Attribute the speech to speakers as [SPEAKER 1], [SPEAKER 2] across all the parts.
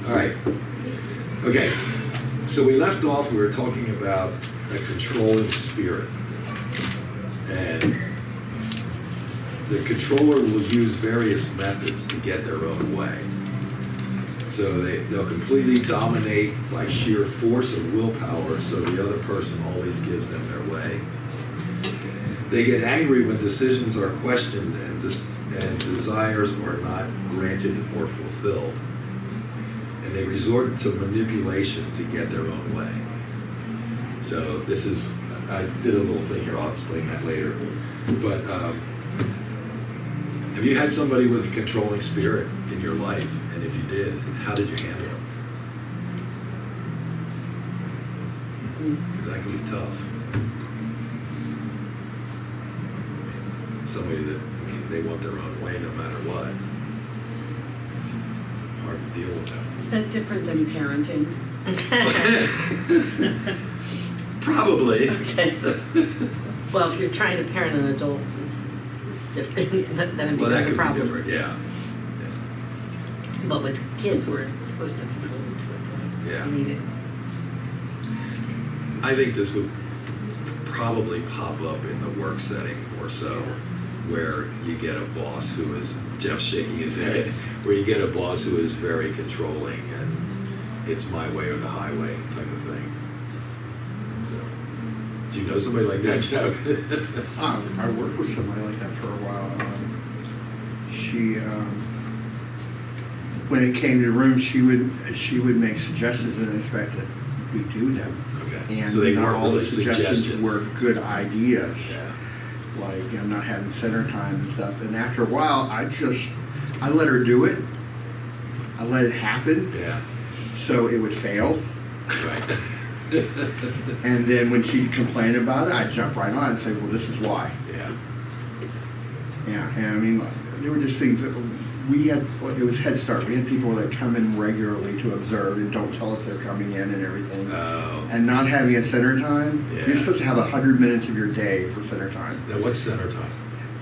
[SPEAKER 1] All right. Okay. So we left off, we were talking about a controlling spirit. And the controller will use various methods to get their own way. So they'll completely dominate by sheer force of willpower, so the other person always gives them their way. They get angry when decisions are questioned and desires are not granted or fulfilled. And they resort to manipulation to get their own way. So this is, I did a little thing here, I'll explain that later. But have you had somebody with a controlling spirit in your life? And if you did, how did you handle it? Because that can be tough. Somebody that, I mean, they want their own way no matter what. It's hard to deal with that.
[SPEAKER 2] Is that different than parenting?
[SPEAKER 1] Probably.
[SPEAKER 3] Okay. Well, if you're trying to parent an adult, it's different. Then it
[SPEAKER 1] Well, that
[SPEAKER 3] becomes a
[SPEAKER 1] could be
[SPEAKER 3] problem.
[SPEAKER 1] different, yeah.
[SPEAKER 3] But with kids, we're supposed to control them to a point.
[SPEAKER 1] Yeah.
[SPEAKER 3] You need it.
[SPEAKER 1] I think this would probably pop up in the work setting more so, where you get a boss who is, Jeff's shaking his head, where you get a boss who is very controlling and it's my way or the highway type of thing. So, do you know somebody like that, Jeff?
[SPEAKER 4] I worked with somebody like that for a while. She, when it came to the room, she would make suggestions and expect that we do them.
[SPEAKER 1] Okay.
[SPEAKER 4] And
[SPEAKER 1] So they
[SPEAKER 4] not
[SPEAKER 1] weren't
[SPEAKER 4] all
[SPEAKER 1] really
[SPEAKER 4] the suggestions
[SPEAKER 1] suggestions.
[SPEAKER 4] were good ideas.
[SPEAKER 1] Yeah.
[SPEAKER 4] Like, you know, not having center time and stuff. And after a while, I let her do it. I let it happen.
[SPEAKER 1] Yeah.
[SPEAKER 4] So it would fail.
[SPEAKER 1] Right.
[SPEAKER 4] And then when she'd complain about it, I'd jump right on and say, well, this is why.
[SPEAKER 1] Yeah.
[SPEAKER 4] Yeah, and I mean, like, there were just things that we had, it was Head Start. We had people that come in regularly to observe and don't tell us they're coming in and everything.
[SPEAKER 1] Oh.
[SPEAKER 4] And not having a center time,
[SPEAKER 1] Yeah.
[SPEAKER 4] you're supposed to have 100 minutes of your day for center time.
[SPEAKER 1] Now, what's center time?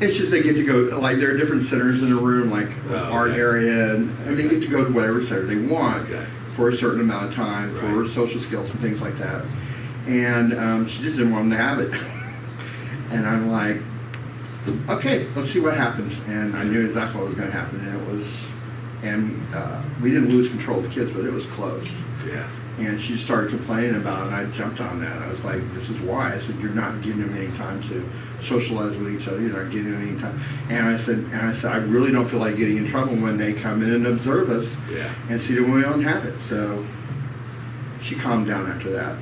[SPEAKER 4] It's just they get to go, like, there are different centers in the room, like
[SPEAKER 1] Oh,
[SPEAKER 4] art
[SPEAKER 1] okay.
[SPEAKER 4] area, and they get to go to whatever center they want
[SPEAKER 1] Okay.
[SPEAKER 4] for a certain amount of time for
[SPEAKER 1] Right.
[SPEAKER 4] social skills and things like that. And she just didn't want them to have it. And I'm like, okay, let's see what happens. And I knew exactly what was going to happen. And we didn't lose control of the kids, but it was close.
[SPEAKER 1] Yeah.
[SPEAKER 4] And she started complaining about it, and I jumped on that. I was like, this is why. I said, you're not giving them any time to socialize with each other. You're not giving them any time. And I said, I really don't feel like getting in trouble when they come in and observe us
[SPEAKER 1] Yeah.
[SPEAKER 4] and see that we don't have it. So she calmed down after that.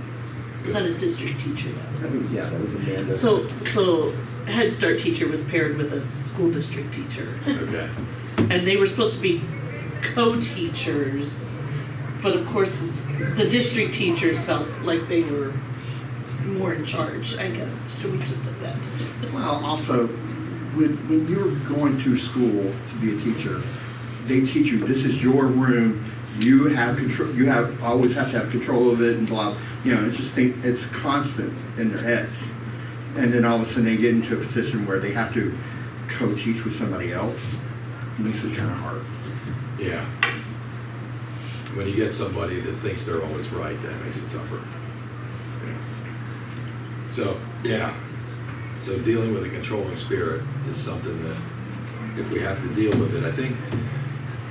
[SPEAKER 5] Was that a district teacher though?
[SPEAKER 4] That was Amanda.
[SPEAKER 5] So Head Start teacher was paired with a school district teacher,
[SPEAKER 1] Okay.
[SPEAKER 5] and they were supposed to be co-teachers, but of course the district teachers felt like they were more in charge, I guess. Should we just say that?
[SPEAKER 4] Well, also, when you're going to school to be a teacher, they teach you this is your room. You have control. You always have to have control of it, and blah. You know, it's constant in their heads. And then all of a sudden they get into a position where they have to co-teach with somebody else. It makes it kind of hard.
[SPEAKER 1] Yeah. When you get somebody that thinks they're always right, that makes it tougher. Yeah. So, yeah. So dealing with a controlling spirit is something that, if we have to deal with it, I think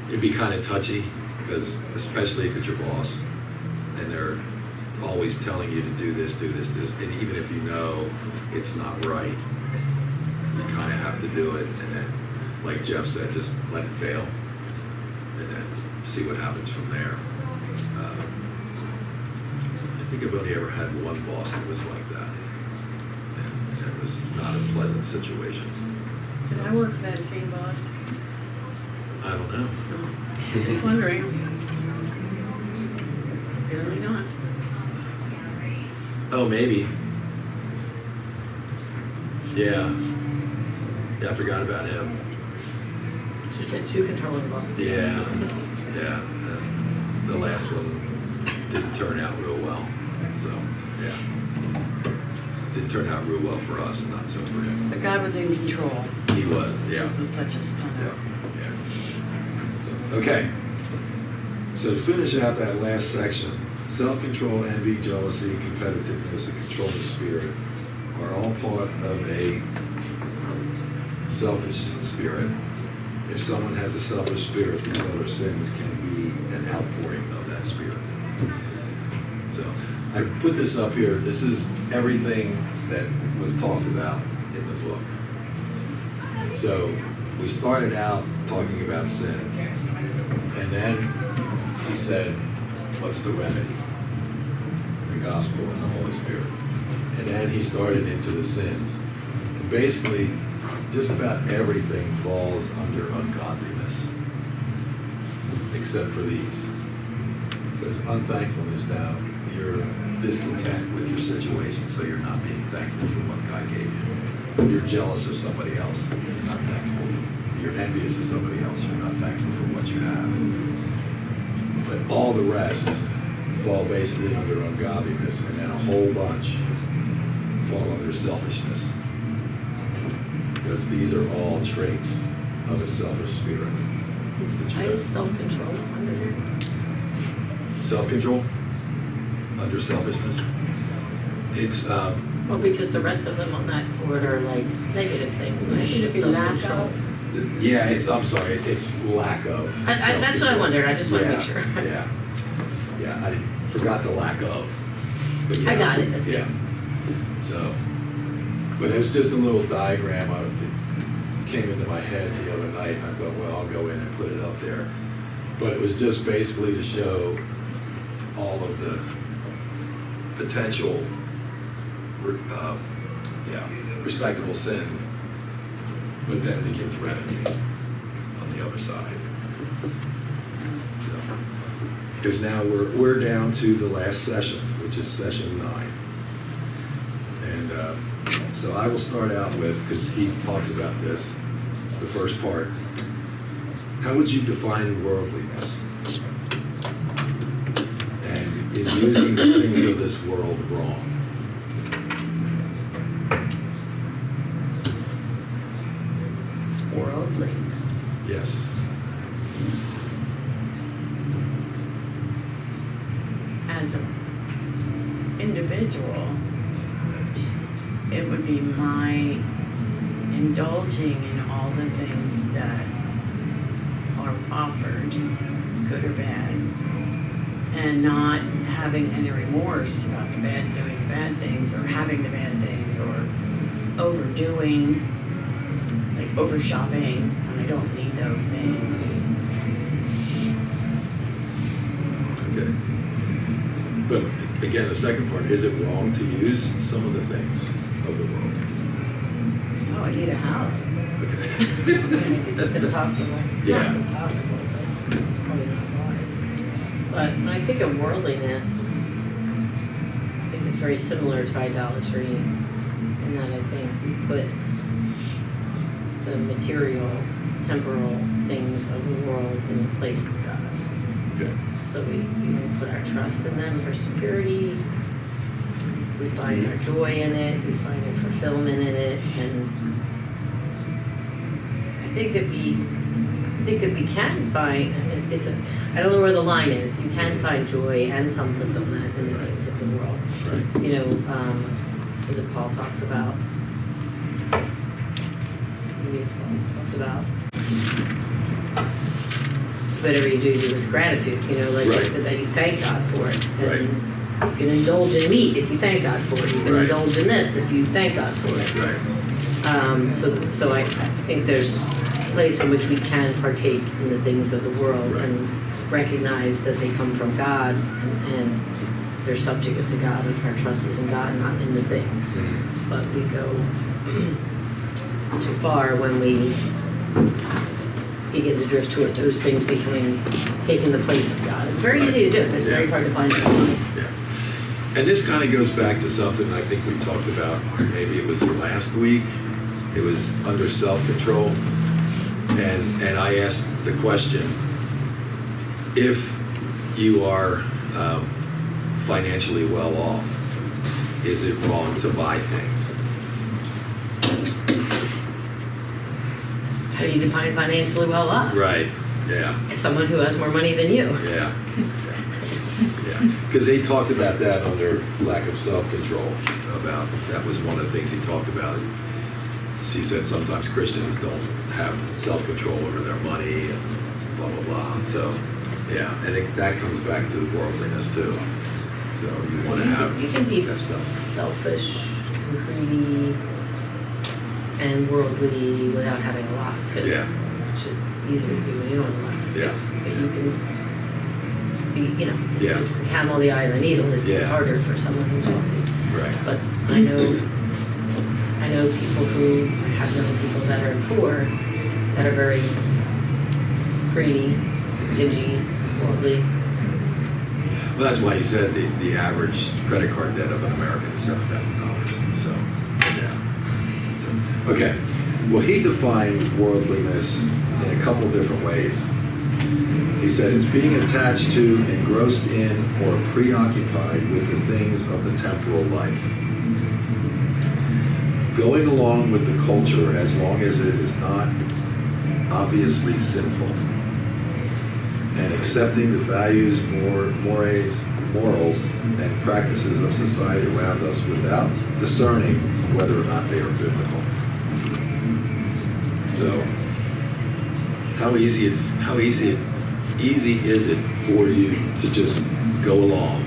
[SPEAKER 1] it'd be kind of touchy, because especially if it's your boss and they're always telling you to do this, and even if you know it's not right, you kind of have to do it, and then, like Jeff said, just let it fail, and then see what happens from there. I think I've only ever had one boss that was like that, and it was not a pleasant situation.
[SPEAKER 2] Did I work for that same boss?
[SPEAKER 1] I don't know.
[SPEAKER 2] Just wondering. Apparently not.
[SPEAKER 1] Oh, maybe. Yeah. Yeah, I forgot about him.
[SPEAKER 3] So you get two controlling bosses.
[SPEAKER 1] Yeah. Yeah. The last one didn't turn out real well. So, yeah. Didn't turn out real well for us, not so for him.
[SPEAKER 2] But God was in control.
[SPEAKER 1] He was, yeah.
[SPEAKER 2] This was such a stunner.
[SPEAKER 1] Yeah. Yeah. So, okay. So to finish out that last section, self-control, envy, jealousy, competitiveness, and controlling spirit are all part of a selfish spirit. If someone has a selfish spirit, these other sins can be an outpouring of that spirit. So I put this up here. This is everything that was talked about in the book. So we started out talking about sin, and then he said, what's the remedy? The gospel and the Holy Spirit. And then he started into the sins. And basically, just about everything falls under ungodliness, except for these. Because unthankfulness now, you're discontent with your situation, so you're not being thankful for what God gave you. You're jealous of somebody else, you're not thankful. You're envious of somebody else, you're not thankful for what you have. But all the rest fall basically under ungodliness, and then a whole bunch fall under selfishness. Because these are all traits of a selfish spirit.
[SPEAKER 3] Why is self-control under there?
[SPEAKER 1] Self-control under selfishness. It's
[SPEAKER 3] Well, because the rest of them on that board are like negative things. And I
[SPEAKER 2] Should it
[SPEAKER 3] think
[SPEAKER 2] be lack
[SPEAKER 3] self-control.
[SPEAKER 2] of?
[SPEAKER 1] yeah. I'm sorry. It's lack of.
[SPEAKER 3] That's what I wondered. I just want to
[SPEAKER 1] Yeah,
[SPEAKER 3] make sure.
[SPEAKER 1] Yeah. I forgot the lack of. But
[SPEAKER 3] I got it. That's
[SPEAKER 1] yeah.
[SPEAKER 3] good.
[SPEAKER 1] So, but it was just a little diagram. It came into my head the other night, and I thought, well, I'll go in and put it up there. But it was just basically to show all of the potential, respectable sins, but then to give remedy on the other side. So, because now we're down to the last session, which is session 9. And so I will start out with, because he talks about this, it's the first part. How would you define worldliness? And is using the things of this world wrong?
[SPEAKER 2] Worldliness.
[SPEAKER 1] Yes.
[SPEAKER 2] As an individual, it would be my indulging in all the things that are offered, good or bad, and not having any remorse about doing the bad things, or having the bad things, or overdoing, like over shopping, and I don't need those things.
[SPEAKER 1] Okay. But again, the second part, is it wrong to use some of the things of the world?
[SPEAKER 2] Oh, I need a house.
[SPEAKER 1] Okay.
[SPEAKER 3] I think it's impossible.
[SPEAKER 1] Yeah.
[SPEAKER 3] Not impossible, but it's probably not wise. But when I think of worldliness, I think it's very similar to idolatry in that I think we put the material, temporal things of the world in the place of God.
[SPEAKER 1] Okay.
[SPEAKER 3] So we put our trust in them for security. We find our joy in it. We find our fulfillment in it, and I think that we can find. I don't know where the line is. You can find joy and some fulfillment in the things of the world.
[SPEAKER 1] Right.
[SPEAKER 3] You know, as it Paul talks about. Maybe it's Paul talks about. Whatever you do with gratitude, you know, like
[SPEAKER 1] Right.
[SPEAKER 3] that you thank God for it. And
[SPEAKER 1] Right.
[SPEAKER 3] you can indulge in meat if you thank God for it. You can
[SPEAKER 1] Right.
[SPEAKER 3] indulge in this if you thank God for it.
[SPEAKER 1] Right.
[SPEAKER 3] So I think there's a place in which we can partake in the things of the world
[SPEAKER 1] Right.
[SPEAKER 3] and recognize that they come from God and they're subject to God, and our trust is in God, not in the things.
[SPEAKER 1] Mhm.
[SPEAKER 3] But we go too far when we begin to drift toward those things taking the place of God. It's very easy to do. It's very hard to find.
[SPEAKER 1] Yeah. And this kind of goes back to something I think we talked about, maybe it was last week. It was under self-control. And I asked the question, if you are financially well off, is it wrong to buy things?
[SPEAKER 3] How do you define financially well off?
[SPEAKER 1] Right. Yeah,
[SPEAKER 3] As someone who has more money than you.
[SPEAKER 1] yeah. Yeah, because they talked about that on their lack of self-control, about, that was one of the things he talked about. He said sometimes Christians don't have self-control over their money and blah, blah, blah. So, yeah, I think that comes back to worldliness too. So you want to have
[SPEAKER 3] You can be
[SPEAKER 1] that stuff.
[SPEAKER 3] selfish and greedy and worldly without having a lot too.
[SPEAKER 1] Yeah,
[SPEAKER 3] It's just easier to do when you don't have a lot.
[SPEAKER 1] yeah,
[SPEAKER 3] But you can be,
[SPEAKER 1] Yeah.
[SPEAKER 3] it's the camel, the eye, and the needle. It's
[SPEAKER 1] Yeah.
[SPEAKER 3] harder for someone who's wealthy.
[SPEAKER 1] right.
[SPEAKER 3] But I know people who have known people that are poor, that are very greedy, stingy, worldly.
[SPEAKER 1] Well, that's why he said the average credit card debt of an American is $7,000. So, yeah. So, okay. Well, he defined worldliness in a couple different ways. He said it's being attached to, engrossed in, or preoccupied with the things of the temporal life. Going along with the culture as long as it is not obviously sinful. And accepting the values, morals, and practices of society around us without discerning whether or not they are biblical. So, how easy is it for you to just go along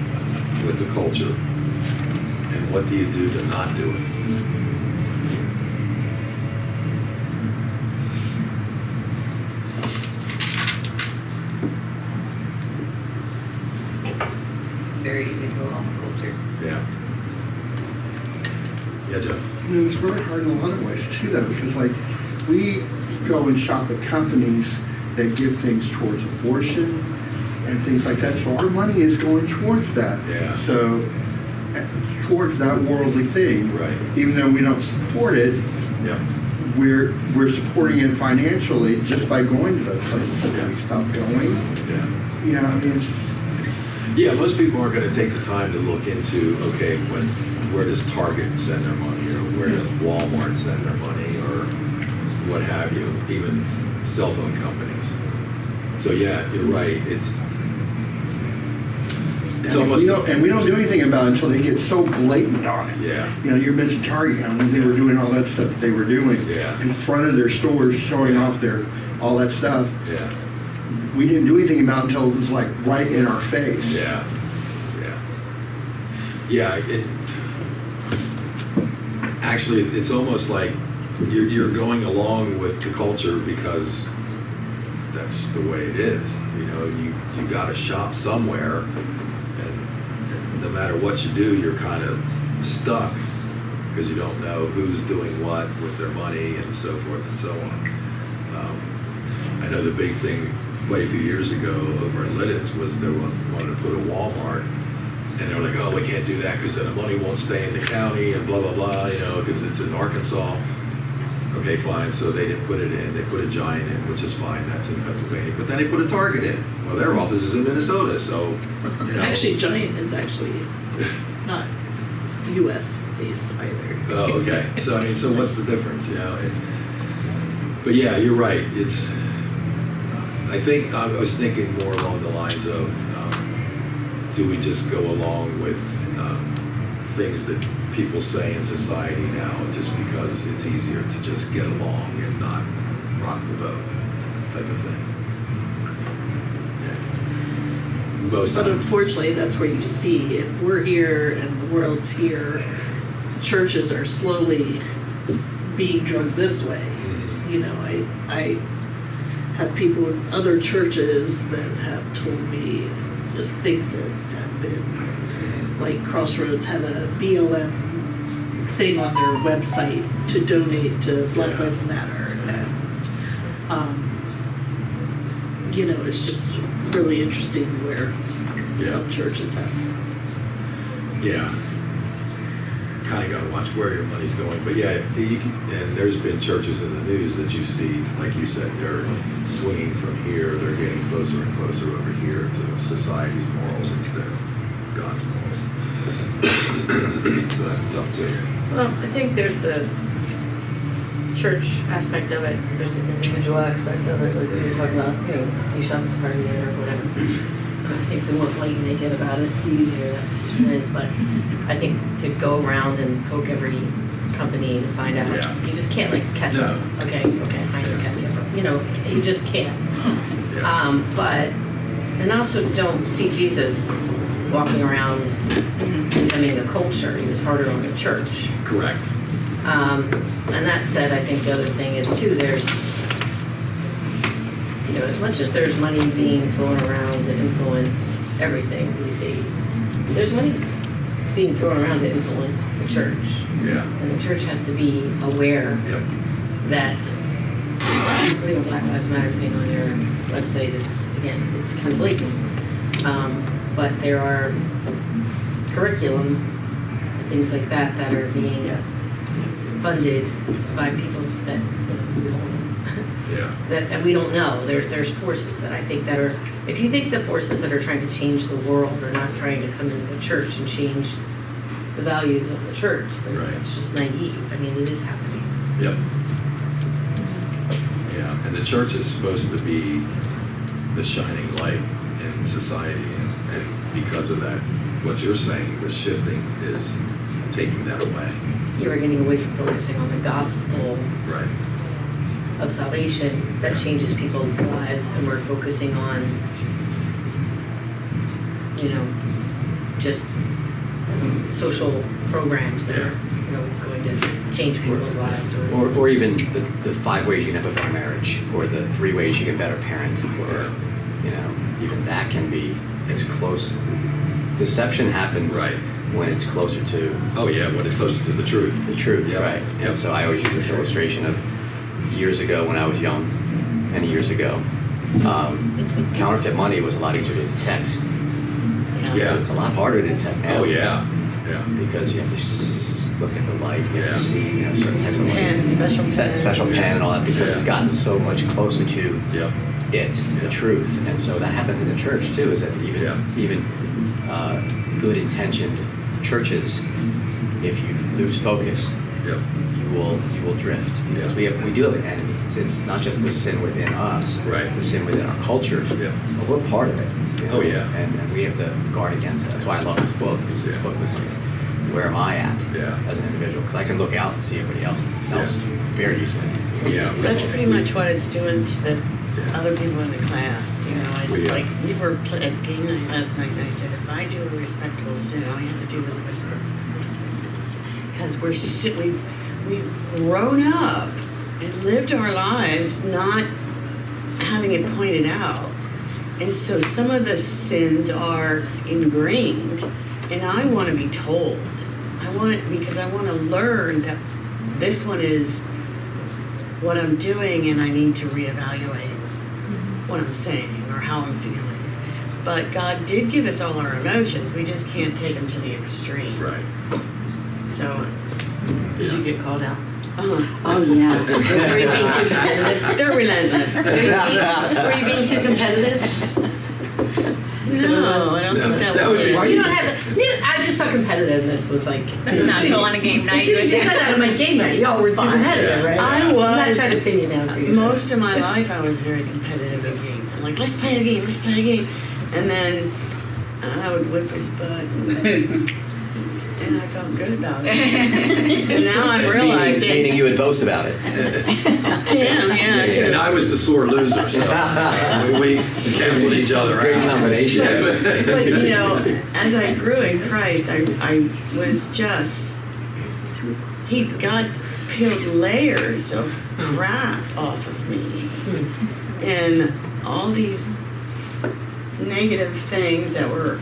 [SPEAKER 1] with the culture? And what do you do to not do it?
[SPEAKER 3] It's very easy to go off culture.
[SPEAKER 1] Yeah. Yeah, Jeff?
[SPEAKER 4] It's very hard in a lot of ways too, though, because like we go and shop at companies that give things towards abortion and things like that. So our money is going towards that.
[SPEAKER 1] Yeah.
[SPEAKER 4] So towards that worldly thing.
[SPEAKER 1] Right.
[SPEAKER 4] Even though we don't support it,
[SPEAKER 1] Yeah.
[SPEAKER 4] we're supporting it financially just by going to those places. So then we stop going.
[SPEAKER 1] Yeah.
[SPEAKER 4] Yeah, I mean,
[SPEAKER 1] Yeah, most people aren't going to take the time to look into, okay, where does Target send their money, or where does Walmart send their money, or what have you, even cell phone companies. So yeah, you're right. It's almost
[SPEAKER 4] we don't do anything about it until they get so blatant on it.
[SPEAKER 1] Yeah.
[SPEAKER 4] You mentioned Target, when they were doing all that stuff that they were doing
[SPEAKER 1] Yeah.
[SPEAKER 4] in front of their stores, showing off all that stuff.
[SPEAKER 1] Yeah.
[SPEAKER 4] We didn't do anything about it until it was like right in our face.
[SPEAKER 1] Yeah. Yeah. Actually, it's almost like you're going along with the culture because that's the way it is. You got to shop somewhere, and no matter what you do, you're kind of stuck because you don't know who's doing what with their money and so forth and so on. I know the big thing quite a few years ago over in Lidditz was they wanted to put a Walmart, and they were like, oh, we can't do that because then the money won't stay in the county and blah, blah, blah, because it's in Arkansas. Okay, fine, so they didn't put it in. They put a Giant in, which is fine, that's in Pennsylvania. But then they put a Target in. Well, their office is in Minnesota, so,
[SPEAKER 5] Actually, Giant is actually not US based either.
[SPEAKER 1] Oh, okay. So, so what's the difference, But yeah, you're right. I think I was thinking more along the lines of, do we just go along with things that people say in society now just because it's easier to just get along and not rock the boat type of thing? Yeah.
[SPEAKER 5] But unfortunately, that's where you see, if we're here and the world's here, churches are slowly being drugged this way. I have people in other churches that have told me just things that have been, like Crossroads had a BLM thing on their website to donate to Black Lives Matter, and it's just really interesting where some churches have.
[SPEAKER 1] Yeah. Kind of got to watch where your money's going, but yeah, and there's been churches in the news that you see, like you said, they're swinging from here, they're getting closer and closer over here to society's morals instead of God's morals. So that's tough too.
[SPEAKER 3] Well, I think there's church aspect of it, there's an individual aspect of it, like we were talking about, do you shop at Target or whatever. I think the more blatant they get about it, the easier that decision is, but I think to go around and poke every company and find out,
[SPEAKER 1] Yeah.
[SPEAKER 3] you just can't like catch up.
[SPEAKER 1] No.
[SPEAKER 3] Okay, I need to catch up. You just can't.
[SPEAKER 1] Yeah.
[SPEAKER 3] But, and I also don't see Jesus walking around condemning the culture. He was harder on the church.
[SPEAKER 1] Correct.
[SPEAKER 3] And that said, I think the other thing is too, there's, as much as there's money being thrown around to influence everything these days, there's money being thrown around to influence the church.
[SPEAKER 1] Yeah.
[SPEAKER 3] And the church has to be aware
[SPEAKER 1] Yep.
[SPEAKER 3] that putting a Black Lives Matter thing on your website is, again, it's kind of blatant. But there are curriculum and things like that that are being funded by people that we don't
[SPEAKER 1] Yeah.
[SPEAKER 3] that we don't know. There's forces that I think that are, if you think the forces that are trying to change the world are not trying to come into the church and change the values of the church, then
[SPEAKER 1] Right.
[SPEAKER 3] it's just naive. I mean, it is happening.
[SPEAKER 1] Yep. Yeah, and the church is supposed to be the shining light in society, and because of that, what you're saying, the shifting is taking that away.
[SPEAKER 3] You are getting away from focusing on the gospel
[SPEAKER 1] Right.
[SPEAKER 3] of salvation that changes people's lives, and we're focusing on, just social programs that are, going to change people's lives.
[SPEAKER 6] Or even the 5 ways you can have a better marriage, or the 3 ways you can better parent, or, even that can be as close. Deception happens
[SPEAKER 1] Right.
[SPEAKER 6] when it's closer to
[SPEAKER 1] Oh yeah, when it's closer to the truth.
[SPEAKER 6] the truth,
[SPEAKER 1] Yep.
[SPEAKER 6] right?
[SPEAKER 1] Yep.
[SPEAKER 6] And so I always use this illustration of years ago when I was young, many years ago. Counterfeit money was a lot easier to detect.
[SPEAKER 1] Yeah.
[SPEAKER 6] It's a lot harder to detect now.
[SPEAKER 1] Oh yeah. Yeah.
[SPEAKER 6] Because you have to look at the light, you have
[SPEAKER 1] Yeah.
[SPEAKER 6] to see certain types of light.
[SPEAKER 2] And special pen.
[SPEAKER 6] And all that, because it's
[SPEAKER 1] Yeah.
[SPEAKER 6] gotten so much closer to
[SPEAKER 1] Yep.
[SPEAKER 6] it, the truth. And so that happens in the church too, is that even good intentioned churches, if you lose focus,
[SPEAKER 1] Yep.
[SPEAKER 6] you will drift, because we do have an enemy. It's not just the sin within us,
[SPEAKER 1] Right.
[SPEAKER 6] it's the sin within our culture,
[SPEAKER 1] Yeah.
[SPEAKER 6] but we're part of it.
[SPEAKER 1] Oh, yeah.
[SPEAKER 6] And we have to guard against it. That's why I love this book, because this
[SPEAKER 1] Yeah.
[SPEAKER 6] book was like, where am I at
[SPEAKER 1] Yeah.
[SPEAKER 6] as an individual? Because I can look out and see everybody else very easily.
[SPEAKER 1] Yeah.
[SPEAKER 2] That's pretty much what it's doing to the
[SPEAKER 1] Yeah.
[SPEAKER 2] other people in the class. It's
[SPEAKER 1] Yeah.
[SPEAKER 2] like we were at game night last night, and I said, if I do a respectable sin, all you have to do is whisper, respectable sin. Because we've grown up and lived our lives not having it pointed out. And so some of the sins are ingrained, and I want to be told. Because I want to learn that this one is what I'm doing, and I need to reevaluate what I'm saying or how I'm feeling. But God did give us all our emotions. We just can't take them to the extreme.
[SPEAKER 1] Right.
[SPEAKER 2] So,
[SPEAKER 3] Did you get called out?
[SPEAKER 2] oh
[SPEAKER 3] yeah. Were you being too competitive?
[SPEAKER 2] they're relentless.
[SPEAKER 3] Were you being too competitive?
[SPEAKER 2] No, I don't think that
[SPEAKER 1] That
[SPEAKER 2] would
[SPEAKER 1] would be-
[SPEAKER 2] be.
[SPEAKER 3] You don't have to. I just thought competitiveness was like.
[SPEAKER 7] That's natural on a game night.
[SPEAKER 3] As soon as you said that, I'm like, game night. Y'all were too
[SPEAKER 7] It's fine.
[SPEAKER 3] competitive,
[SPEAKER 1] Yeah.
[SPEAKER 3] right?
[SPEAKER 2] I
[SPEAKER 3] I'm not
[SPEAKER 2] was.
[SPEAKER 3] trying to pin you down for yourself.
[SPEAKER 2] Most of my life, I was very competitive in games. I'm like, let's play a game, let's play a game. And then I would whip his butt. And I felt good about it. And now I'm realizing.
[SPEAKER 6] Meaning you would boast about it.
[SPEAKER 2] To him, yeah.
[SPEAKER 1] And I was the sore loser, so we canceled each other
[SPEAKER 6] Great
[SPEAKER 1] out.
[SPEAKER 6] combination.
[SPEAKER 2] But as I grew in Christ, I was just, God peeled layers of crap off of me. And all these negative things that were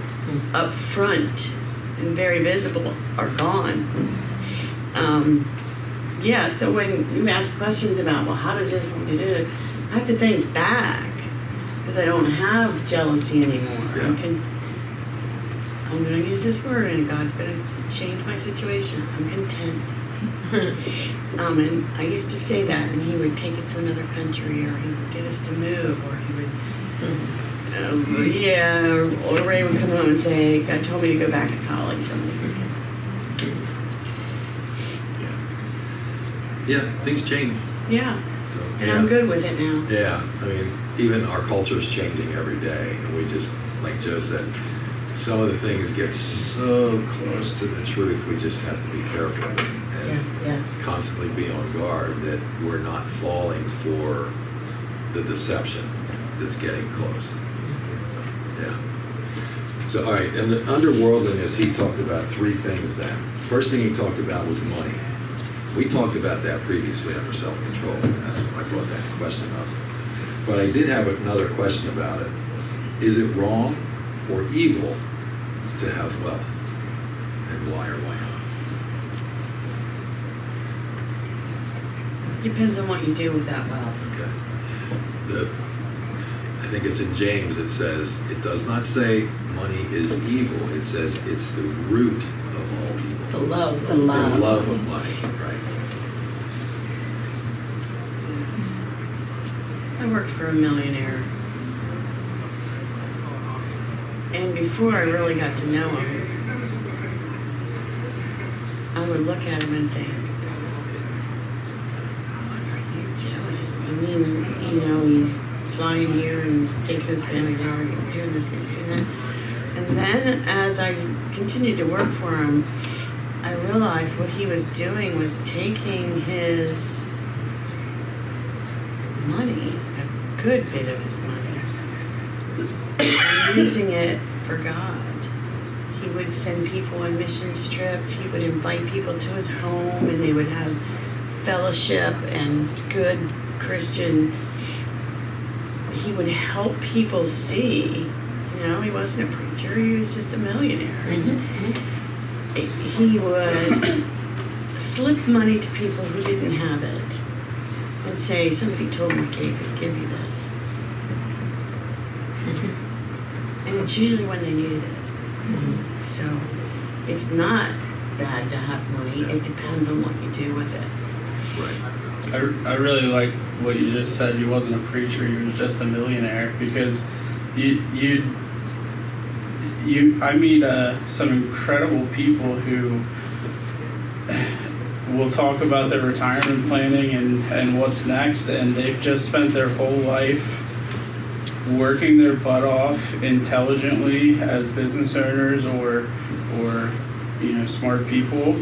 [SPEAKER 2] up front and very visible are gone. So when you ask questions about, well, how does this, I have to think back, because I don't have jealousy anymore.
[SPEAKER 1] Yeah.
[SPEAKER 2] I'm going to use this word, and God's going to change my situation. I'm content. And I used to say that, and He would take us to another country, or He would get us to move, or He would, or Ray would come home and say, God told me to go back to college. I'm like, okay.
[SPEAKER 1] Yeah, things change.
[SPEAKER 2] Yeah,
[SPEAKER 1] So,
[SPEAKER 2] and
[SPEAKER 1] yeah.
[SPEAKER 2] I'm good with it now.
[SPEAKER 1] Yeah, I mean, even our culture's changing every day, and we just, like Joe said, some of the things get so close to the truth, we just have to be careful and constantly be on guard that we're not falling for the deception that's getting close. Yeah. So, all right, and under worldliness, he talked about three things then. First thing he talked about was money. We talked about that previously under self-control, and that's why I brought that question up. But I did have another question about it. Is it wrong or evil to have wealth? And why or why not?
[SPEAKER 2] Depends on what you do with that wealth.
[SPEAKER 1] Okay. I think it's in James, it says, it does not say money is evil. It says it's the root of all evil.
[SPEAKER 3] The love.
[SPEAKER 1] The love of money, right?
[SPEAKER 2] I worked for a millionaire. And before I really got to know him, I would look at him and think, what are you doing? I mean, you know, he's flying here and he's taking his family there, and he's doing this and he's doing that. And then as I continued to work for him, I realized what he was doing was taking his money, a good bit of his money, and using it for God. He would send people on missions trips. He would invite people to his home, and they would have fellowship and good Christian. He would help people see. You know, he wasn't a preacher. He was just a millionaire. He would slip money to people who didn't have it and say, somebody told me to give you this. And it's usually when they needed it. So it's not bad to have money. It depends on what you do with it.
[SPEAKER 1] Right.
[SPEAKER 7] I really like what you just said. He wasn't a preacher. He was just a millionaire, because I meet some incredible people who will talk about their retirement planning and what's next, and they've just spent their whole life working their butt off intelligently as business owners or you know, smart people,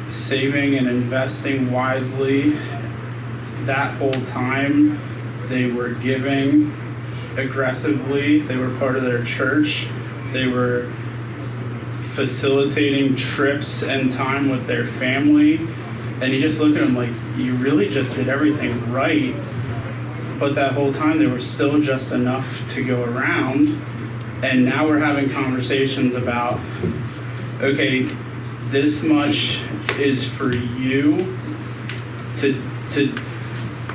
[SPEAKER 7] saving and investing wisely. That whole time they were giving aggressively. They were part of their church. They were facilitating trips and time with their family. And you just look at them like, you really just did everything right. But that whole time there was still just enough to go around. And now we're having conversations about, okay, this much is for you to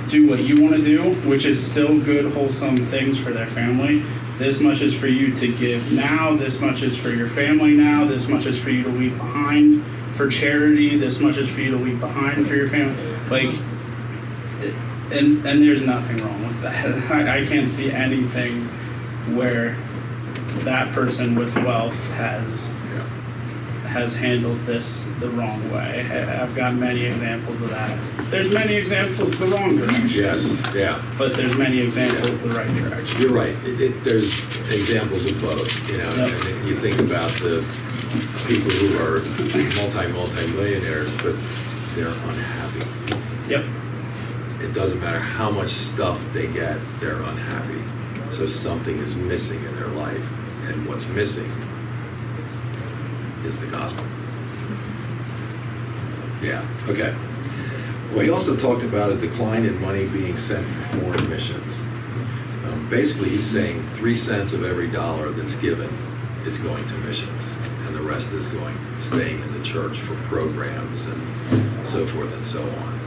[SPEAKER 7] do what you want to do, which is still good, wholesome things for their family. This much is for you to give now. This much is for your family now. This much is for you to leave behind for charity. This much is for you to leave behind for your family. Like, and there's nothing wrong with that. I can't see anything where that person with wealth has handled this the wrong way. I've got many examples of that. There's many examples the wrong direction.
[SPEAKER 1] Yes, yeah.
[SPEAKER 7] But there's many examples the right direction.
[SPEAKER 1] You're right. There's examples of both, you know.
[SPEAKER 7] Yep.
[SPEAKER 1] And you think about the people who are multi-millionaires, but they're unhappy.
[SPEAKER 7] Yep.
[SPEAKER 1] It doesn't matter how much stuff they get, they're unhappy. So something is missing in their life, and what's missing is the gospel. Yeah, okay. Well, he also talked about a decline in money being sent for foreign missions. Basically, he's saying 3 cents of every dollar that's given is going to missions, and the rest is staying in the church for programs and so forth and so on.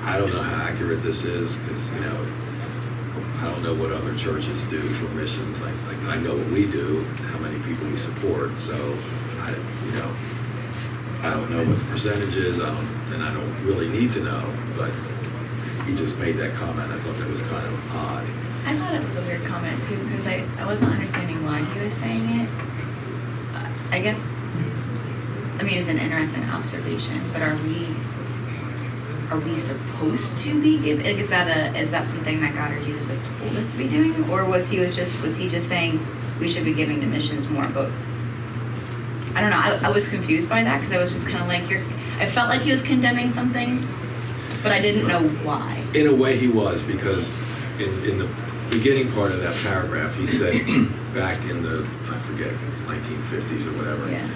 [SPEAKER 1] I don't know how accurate this is, because, you know, I don't know what other churches do for missions. Like I know what we do, how many people we support. So I don't know what the percentage is. And I don't really need to know. But he just made that comment. I thought that was kind of odd.
[SPEAKER 8] I thought it was a weird comment too, because I wasn't understanding why he was saying it. I guess, I mean, it's an interesting observation, but are we
[SPEAKER 9] are we supposed to be giving? Like, is that something that God or Jesus has told us to be doing, or was he just saying we should be giving to missions more? But I don't know. I was confused by that because I was just kind of like, I felt like he was condemning something, but I didn't know why.
[SPEAKER 1] In a way he was, because in the beginning part of that paragraph, he said back in the, I forget, 1950s or whatever,
[SPEAKER 9] Yeah.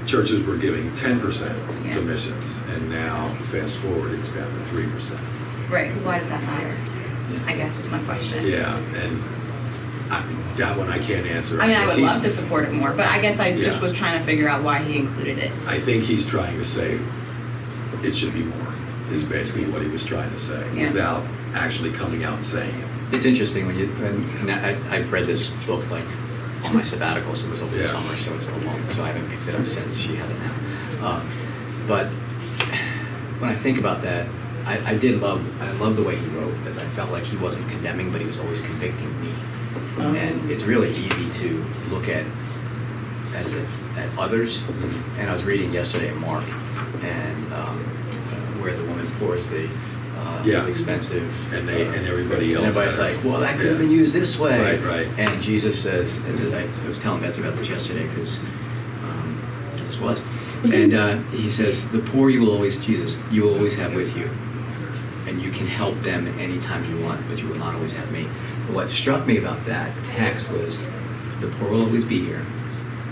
[SPEAKER 1] churches were giving 10%
[SPEAKER 9] Yeah.
[SPEAKER 1] to missions, and now, fast forward, it's down to 3%.
[SPEAKER 9] Right. Why does that matter? I guess is my question.
[SPEAKER 1] Yeah, and that one I can't answer.
[SPEAKER 9] I mean, I
[SPEAKER 1] guess
[SPEAKER 9] would
[SPEAKER 1] he's-
[SPEAKER 9] love to support it more, but I guess I just
[SPEAKER 1] Yeah.
[SPEAKER 9] was trying to figure out why he included it.
[SPEAKER 1] I think he's trying to say it should be more, is basically what he was trying to say,
[SPEAKER 9] Yeah.
[SPEAKER 1] without actually coming out and saying it.
[SPEAKER 6] It's interesting and I've read this book like on my sabbatical, so it was over the
[SPEAKER 1] Yeah.
[SPEAKER 6] summer, so it's a long, so I haven't picked it up since. She hasn't now. But when I think about that, I love the way he wrote, because I felt like he wasn't condemning, but he was always convicting me. And it's really easy to look at others. And I was reading yesterday in Mark, and where the woman pours the
[SPEAKER 1] Yeah.
[SPEAKER 6] expensive,
[SPEAKER 1] And everybody else.
[SPEAKER 6] and everybody's
[SPEAKER 1] had-
[SPEAKER 6] like, well, that could have
[SPEAKER 1] Yeah.
[SPEAKER 6] been used this way.
[SPEAKER 1] Right, right.
[SPEAKER 6] And Jesus says, and I was telling Betsy about this yesterday because this was, and he says, the poor you will always have with you, and you can help them anytime you want, but you will not always have me. But what struck me about that text was the poor will always be here.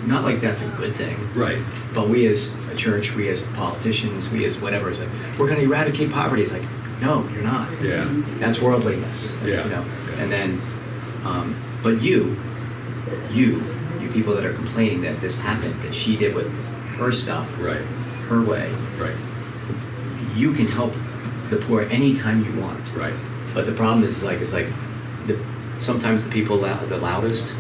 [SPEAKER 6] Not like that's a good thing.
[SPEAKER 1] Right.
[SPEAKER 6] But we as a church, we as politicians, we as whatever, is like, we're going to eradicate poverty. It's like, no, you're not.
[SPEAKER 1] Yeah.
[SPEAKER 6] That's worldliness. That's,
[SPEAKER 1] Yeah.
[SPEAKER 6] You know.
[SPEAKER 1] Yeah.
[SPEAKER 6] And then, but you people that are complaining that this happened, that she did with her stuff,
[SPEAKER 1] Right.
[SPEAKER 6] her way,
[SPEAKER 1] Right.
[SPEAKER 6] you can help the poor anytime you want.
[SPEAKER 1] Right.
[SPEAKER 6] But the problem is sometimes the people the loudest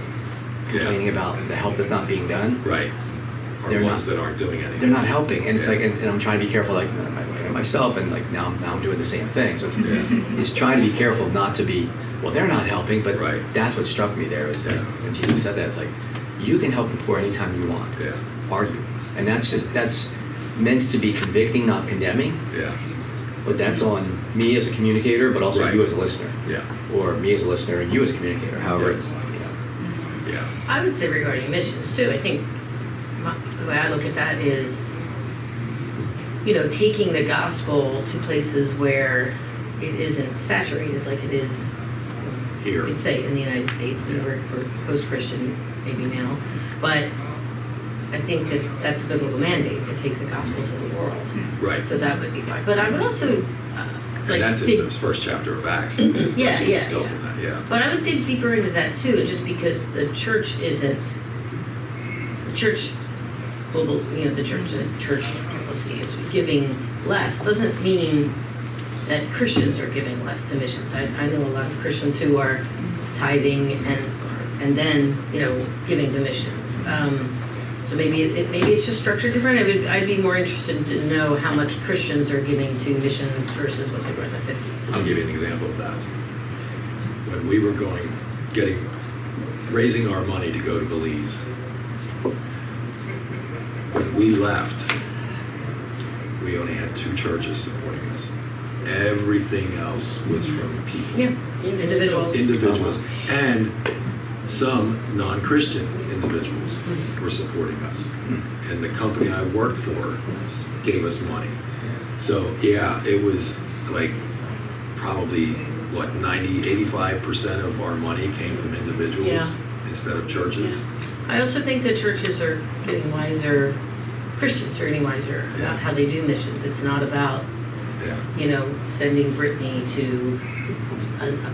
[SPEAKER 6] complaining about the help that's not being done.
[SPEAKER 1] Right. Or
[SPEAKER 6] They're
[SPEAKER 1] ones
[SPEAKER 6] not-
[SPEAKER 1] that aren't doing anything.
[SPEAKER 6] They're not helping, and it's
[SPEAKER 1] Yeah.
[SPEAKER 6] like, and I'm trying to be careful. Like, am I looking at myself, and like now I'm doing the same thing. So
[SPEAKER 1] Yeah.
[SPEAKER 6] it's trying to be careful not to be. Well, they're not helping, but
[SPEAKER 1] Right.
[SPEAKER 6] that's what struck me there is that when Jesus said that, it's like you can help the poor anytime you want.
[SPEAKER 1] Yeah.
[SPEAKER 6] Are you? And that's meant to be convicting, not condemning.
[SPEAKER 1] Yeah.
[SPEAKER 6] But that's on me as a communicator, but also
[SPEAKER 1] Right.
[SPEAKER 6] you as a listener,
[SPEAKER 1] Yeah.
[SPEAKER 6] or me as a listener and you as a communicator. However,
[SPEAKER 1] Yeah.
[SPEAKER 6] it's
[SPEAKER 1] Yeah.
[SPEAKER 3] I would say regarding missions too, I think the way I look at that is, taking the gospel to places where it isn't saturated like it is,
[SPEAKER 1] Here.
[SPEAKER 3] we'd say in the United States. I mean, we're post-Christian maybe now, but I think that that's a biblical mandate to take the gospel to the world.
[SPEAKER 1] Right.
[SPEAKER 3] So that would be fine. But I would also
[SPEAKER 1] And that's in the first chapter of Acts.
[SPEAKER 3] Yeah,
[SPEAKER 1] Jesus
[SPEAKER 3] yeah,
[SPEAKER 1] tells
[SPEAKER 3] yeah.
[SPEAKER 1] them that, yeah.
[SPEAKER 3] But I would dig deeper into that too, just because the church isn't, the church policy is giving less, doesn't mean that Christians are giving less to missions. I know a lot of Christians who are tithing and then, giving to missions. So maybe it's just structured different. I'd be more interested to know how much Christians are giving to missions versus what they were in the 50s.
[SPEAKER 1] I'll give you an example of that. When we were raising our money to go to Belize, when we left, we only had 2 churches supporting us. Everything else was from people.
[SPEAKER 3] Yeah, individuals.
[SPEAKER 1] Individuals. And some non-Christian individuals were supporting us. And the company I worked for gave us money. So, yeah, it was like probably, 85% of our money came from individuals
[SPEAKER 3] Yeah.
[SPEAKER 1] instead of churches.
[SPEAKER 3] I also think that churches are getting wiser, Christians are getting wiser
[SPEAKER 1] Yeah.
[SPEAKER 3] about how they do missions. It's not about,
[SPEAKER 1] Yeah.
[SPEAKER 3] sending Brittany to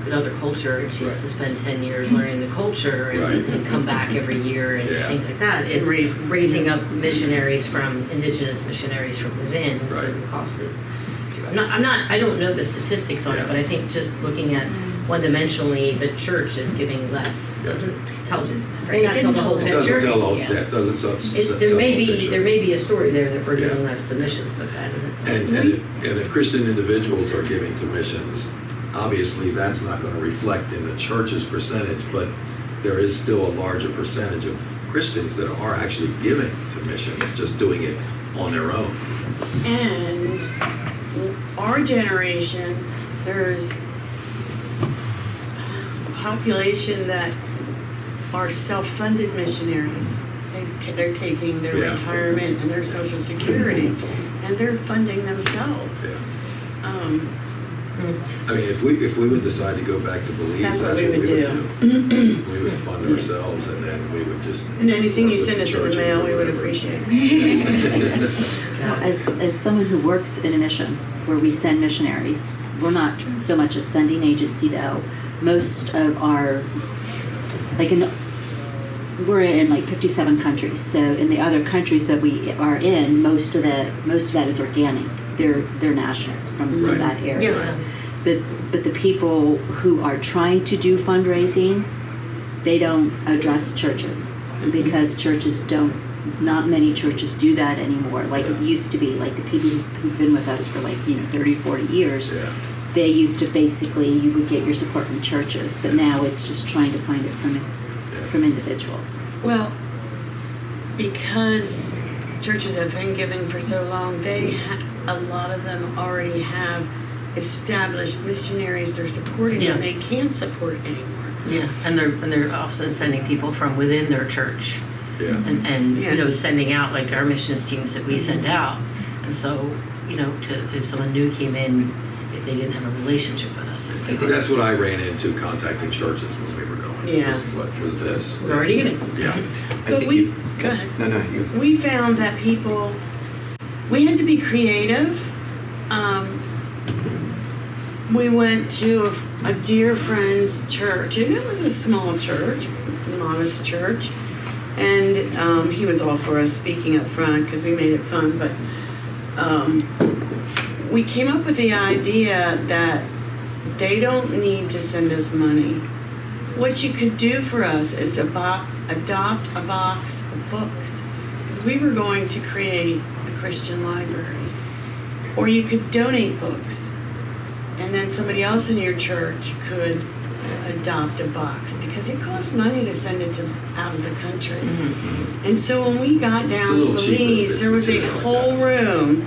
[SPEAKER 3] another culture and she has to spend 10 years learning the culture and,
[SPEAKER 1] Right.
[SPEAKER 3] and come back every year and
[SPEAKER 1] Yeah.
[SPEAKER 3] things like that. It's raising up missionaries indigenous missionaries from within, so
[SPEAKER 1] Right.
[SPEAKER 3] the cost is. I don't know the statistics on
[SPEAKER 1] Yeah.
[SPEAKER 3] it, but I think just looking at one-dimensionally, the church is giving less.
[SPEAKER 1] Yeah.
[SPEAKER 3] Doesn't tell,
[SPEAKER 9] Right.
[SPEAKER 3] may not tell the whole
[SPEAKER 1] It
[SPEAKER 3] picture.
[SPEAKER 1] doesn't tell the whole,
[SPEAKER 9] Yeah.
[SPEAKER 1] that doesn't tell
[SPEAKER 3] There may
[SPEAKER 1] the
[SPEAKER 3] be
[SPEAKER 1] picture.
[SPEAKER 3] a story there that we're giving
[SPEAKER 1] Yeah.
[SPEAKER 3] less to missions, but that in itself.
[SPEAKER 1] And if Christian individuals are giving to missions, obviously that's not going to reflect in the church's percentage, but there is still a larger percentage of Christians that are actually giving to missions, just doing it on their own.
[SPEAKER 2] And our generation, there's a population that are self-funded missionaries. They're taking their
[SPEAKER 1] Yeah.
[SPEAKER 2] retirement and their Social Security, and they're funding themselves.
[SPEAKER 1] Yeah. I mean, if we would decide to go back to Belize,
[SPEAKER 2] That's
[SPEAKER 1] that's
[SPEAKER 2] what
[SPEAKER 1] what
[SPEAKER 2] we
[SPEAKER 1] we
[SPEAKER 2] would
[SPEAKER 1] would do. We would fund ourselves, and then we would just.
[SPEAKER 2] And anything you
[SPEAKER 1] work with
[SPEAKER 2] send us in the
[SPEAKER 1] churches
[SPEAKER 2] mail,
[SPEAKER 1] or
[SPEAKER 2] we would
[SPEAKER 1] whatever.
[SPEAKER 2] appreciate.
[SPEAKER 10] Now, as someone who works in a mission where we send missionaries, we're not so much a sending agency though. Most of our, we're in like 57 countries. So in the other countries that we are in, most of that is organic. They're nationals from
[SPEAKER 1] Right.
[SPEAKER 10] that area.
[SPEAKER 3] Yeah.
[SPEAKER 10] But the people who are trying to do fundraising, they don't address churches because churches don't. Not many churches do that anymore like it used to be. Like the people who've been with us for 30, 40 years,
[SPEAKER 1] Yeah.
[SPEAKER 10] they used to basically, you would get your support from churches, but now it's just trying to find it from individuals.
[SPEAKER 2] Well, because churches have been giving for so long, a lot of them already have established missionaries they're supporting,
[SPEAKER 3] Yeah.
[SPEAKER 2] and they can't support anymore.
[SPEAKER 3] Yeah, and they're also sending people from within their church,
[SPEAKER 1] Yeah.
[SPEAKER 3] and
[SPEAKER 2] Yeah.
[SPEAKER 3] sending out like our missions teams that we send out, and so if someone new came in, if they didn't have a relationship with us, or
[SPEAKER 1] That's what I ran into contacting churches when we were going.
[SPEAKER 2] Yeah.
[SPEAKER 1] What was this?
[SPEAKER 3] we're already getting.
[SPEAKER 1] Yeah.
[SPEAKER 6] I
[SPEAKER 2] But
[SPEAKER 6] think
[SPEAKER 2] we,
[SPEAKER 6] you-
[SPEAKER 2] go ahead.
[SPEAKER 6] No, you.
[SPEAKER 2] We found that we had to be creative. We went to a dear friend's church, and it was a small church, modest church, and he was all for us speaking up front because we made it fun, but we came up with the idea that they don't need to send us money. What you could do for us is adopt a box of books, because we were going to create a Christian library. Or you could donate books, and then somebody else in your church could adopt a box, because it costs money to send it out of the country. And so when we got
[SPEAKER 1] It's a
[SPEAKER 2] down to
[SPEAKER 1] little cheaper if
[SPEAKER 2] Belize,
[SPEAKER 1] it's
[SPEAKER 2] there was a
[SPEAKER 1] material like
[SPEAKER 2] whole
[SPEAKER 1] that.
[SPEAKER 2] room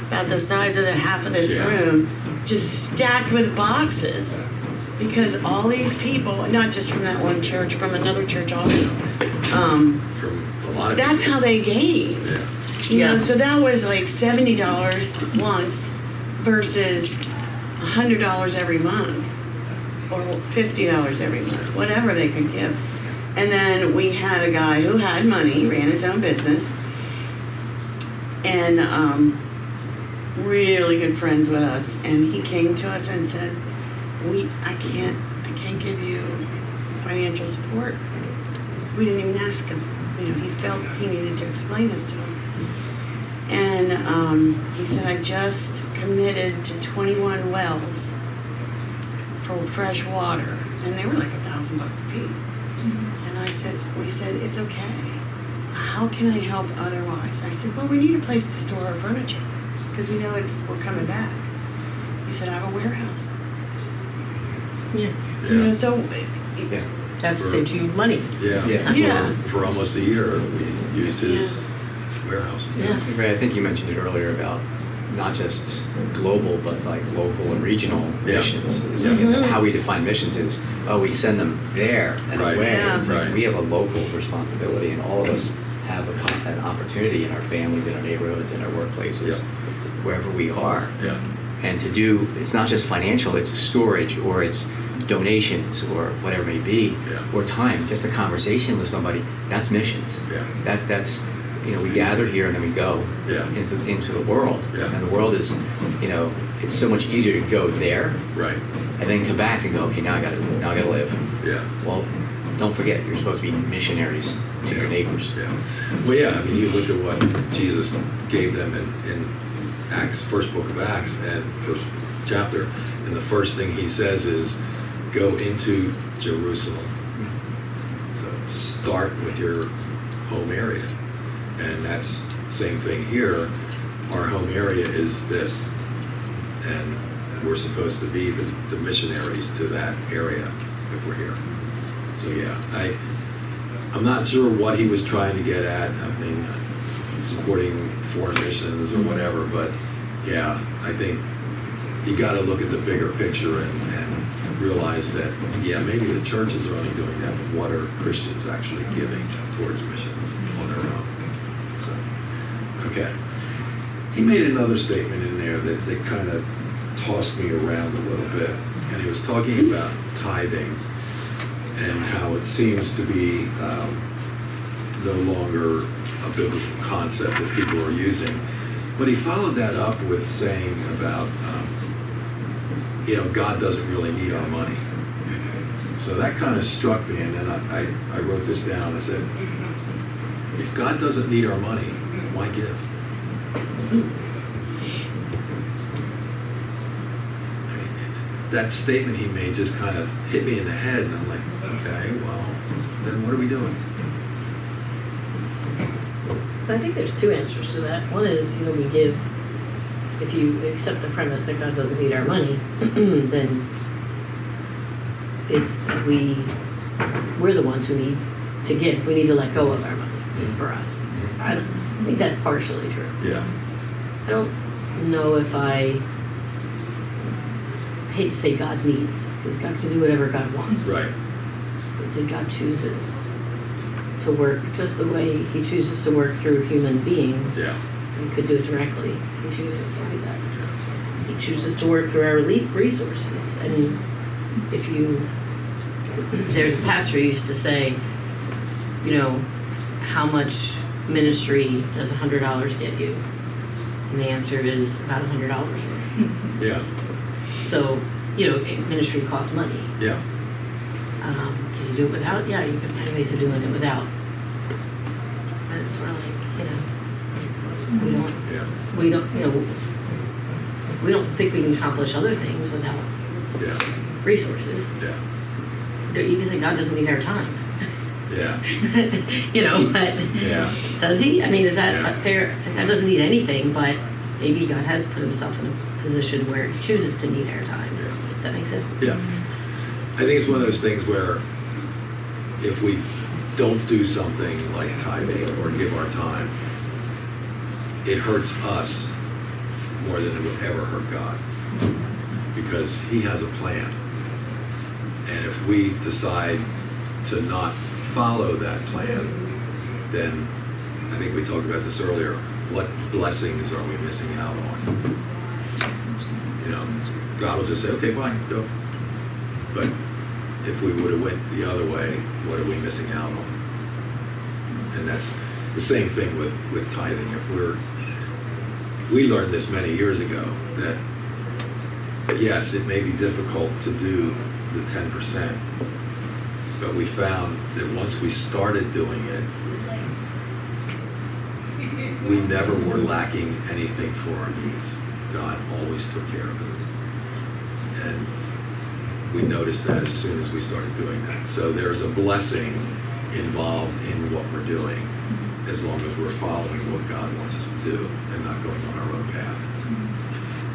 [SPEAKER 2] about the size of the half of this
[SPEAKER 1] Yeah.
[SPEAKER 2] room, just stacked with boxes, because all these people, not just from that one church, from another church also,
[SPEAKER 1] From a lot of
[SPEAKER 2] that's
[SPEAKER 1] people.
[SPEAKER 2] how they gave.
[SPEAKER 1] Yeah.
[SPEAKER 2] You know,
[SPEAKER 3] Yeah.
[SPEAKER 2] so that was like $70 once versus $100 every month, or $50 every month, whatever they could give. And then we had a guy who had money, ran his own business, and really good friends with us. And he came to us and said, I can't give you financial support. We didn't even ask him. He felt he needed to explain this to him. And he said, I just committed to 21 wells for fresh water, and they were like $1,000 a piece. And we said, it's okay. How can I help otherwise? I said, well, we need a place to store our furniture, because we know we're coming back. He said, I have a warehouse.
[SPEAKER 3] Yeah,
[SPEAKER 1] Yeah.
[SPEAKER 2] So
[SPEAKER 6] Yeah.
[SPEAKER 3] that saves you money.
[SPEAKER 1] Yeah.
[SPEAKER 6] Yeah.
[SPEAKER 2] Yeah.
[SPEAKER 1] For almost a year, we used his warehouse.
[SPEAKER 3] Yeah.
[SPEAKER 6] Ray, I think you mentioned it earlier about not just global, but like local and regional
[SPEAKER 1] Yeah.
[SPEAKER 6] missions. It's like how we define missions is, we send them there and
[SPEAKER 1] Right.
[SPEAKER 6] away.
[SPEAKER 2] Yeah.
[SPEAKER 6] It's like
[SPEAKER 1] Right.
[SPEAKER 6] we have a local responsibility, and all of us have an opportunity in our families, in our neighborhoods, in our workplaces, wherever we are.
[SPEAKER 1] Yeah.
[SPEAKER 6] And to do, it's not just financial, it's storage, or it's donations, or whatever it may be,
[SPEAKER 1] Yeah.
[SPEAKER 6] or time, just a conversation with somebody. That's missions.
[SPEAKER 1] Yeah.
[SPEAKER 6] That's we gather here and then we go
[SPEAKER 1] Yeah.
[SPEAKER 6] into the world.
[SPEAKER 1] Yeah.
[SPEAKER 6] And the world is, it's so much easier to go there
[SPEAKER 1] Right.
[SPEAKER 6] and then come back and go, okay, now I gotta live.
[SPEAKER 1] Yeah.
[SPEAKER 6] Well, don't forget, you're supposed to be missionaries to your neighbors.
[SPEAKER 1] Yeah. Well, yeah. I mean, you look at what Jesus gave them in Acts, first book of Acts, and first chapter, and the first thing he says is, go into Jerusalem. So start with your home area. And that's the same thing here. Our home area is this. And we're supposed to be the missionaries to that area if we're here. So yeah, I'm not sure what he was trying to get at. I mean, supporting foreign missions or whatever, but yeah, I think you got to look at the bigger picture and realize that, yeah, maybe the churches are only doing that, but what are Christians actually giving towards missions on their own? So, okay. He made another statement in there that kind of tossed me around a little bit, and he was talking about tithing and how it seems to be no longer a biblical concept that people are using. But he followed that up with saying about, God doesn't really need our money. So that kind of struck me, and then I wrote this down. I said, if God doesn't need our money, why give? That statement he made just kind of hit me in the head, and I'm like, okay, well, then what are we doing?
[SPEAKER 3] I think there's two answers to that. One is, we give, if you accept the premise that God doesn't need our money, then it's that we're the ones who need to give. We need to let go of our money. It's for us. I think that's partially true.
[SPEAKER 1] Yeah.
[SPEAKER 3] I don't know if I hate to say God needs, because God can do whatever God wants.
[SPEAKER 1] Right.
[SPEAKER 3] But that God chooses to work just the way he chooses to work through human beings.
[SPEAKER 1] Yeah.
[SPEAKER 3] He could do it directly. He chooses to do that. He chooses to work through our resources. And if there's a pastor who used to say, how much ministry does $100 get you? And the answer is about $100 worth.
[SPEAKER 1] Yeah.
[SPEAKER 3] So, ministry costs money.
[SPEAKER 1] Yeah.
[SPEAKER 3] Can you do it without? Yeah, you can find ways of doing it without. But it's sort of like, we don't think we can accomplish other things without resources.
[SPEAKER 1] Yeah.
[SPEAKER 3] You can say God doesn't need our time.
[SPEAKER 1] Yeah.
[SPEAKER 3] But
[SPEAKER 1] Yeah.
[SPEAKER 3] does he? I mean, is that
[SPEAKER 1] Yeah.
[SPEAKER 3] fair? God doesn't need anything, but maybe God has put himself in a position where he chooses to need our time.
[SPEAKER 1] Yeah.
[SPEAKER 3] That makes sense?
[SPEAKER 1] Yeah. I think it's one of those things where if we don't do something like tithing or give our time, it hurts us more than it would ever hurt God, because he has a plan. And if we decide to not follow that plan, then I think we talked about this earlier, what blessings are we missing out on? God will just say, okay, fine, go. But if we would have went the other way, what are we missing out on? And that's the same thing with tithing. If we learned this many years ago, that yes, it may be difficult to do the 10%, but we found that once we started doing it, we never were lacking anything for our needs. God always took care of it. And we noticed that as soon as we started doing that. So there's a blessing involved in what we're doing, as long as we're following what God wants us to do and not going on our own path.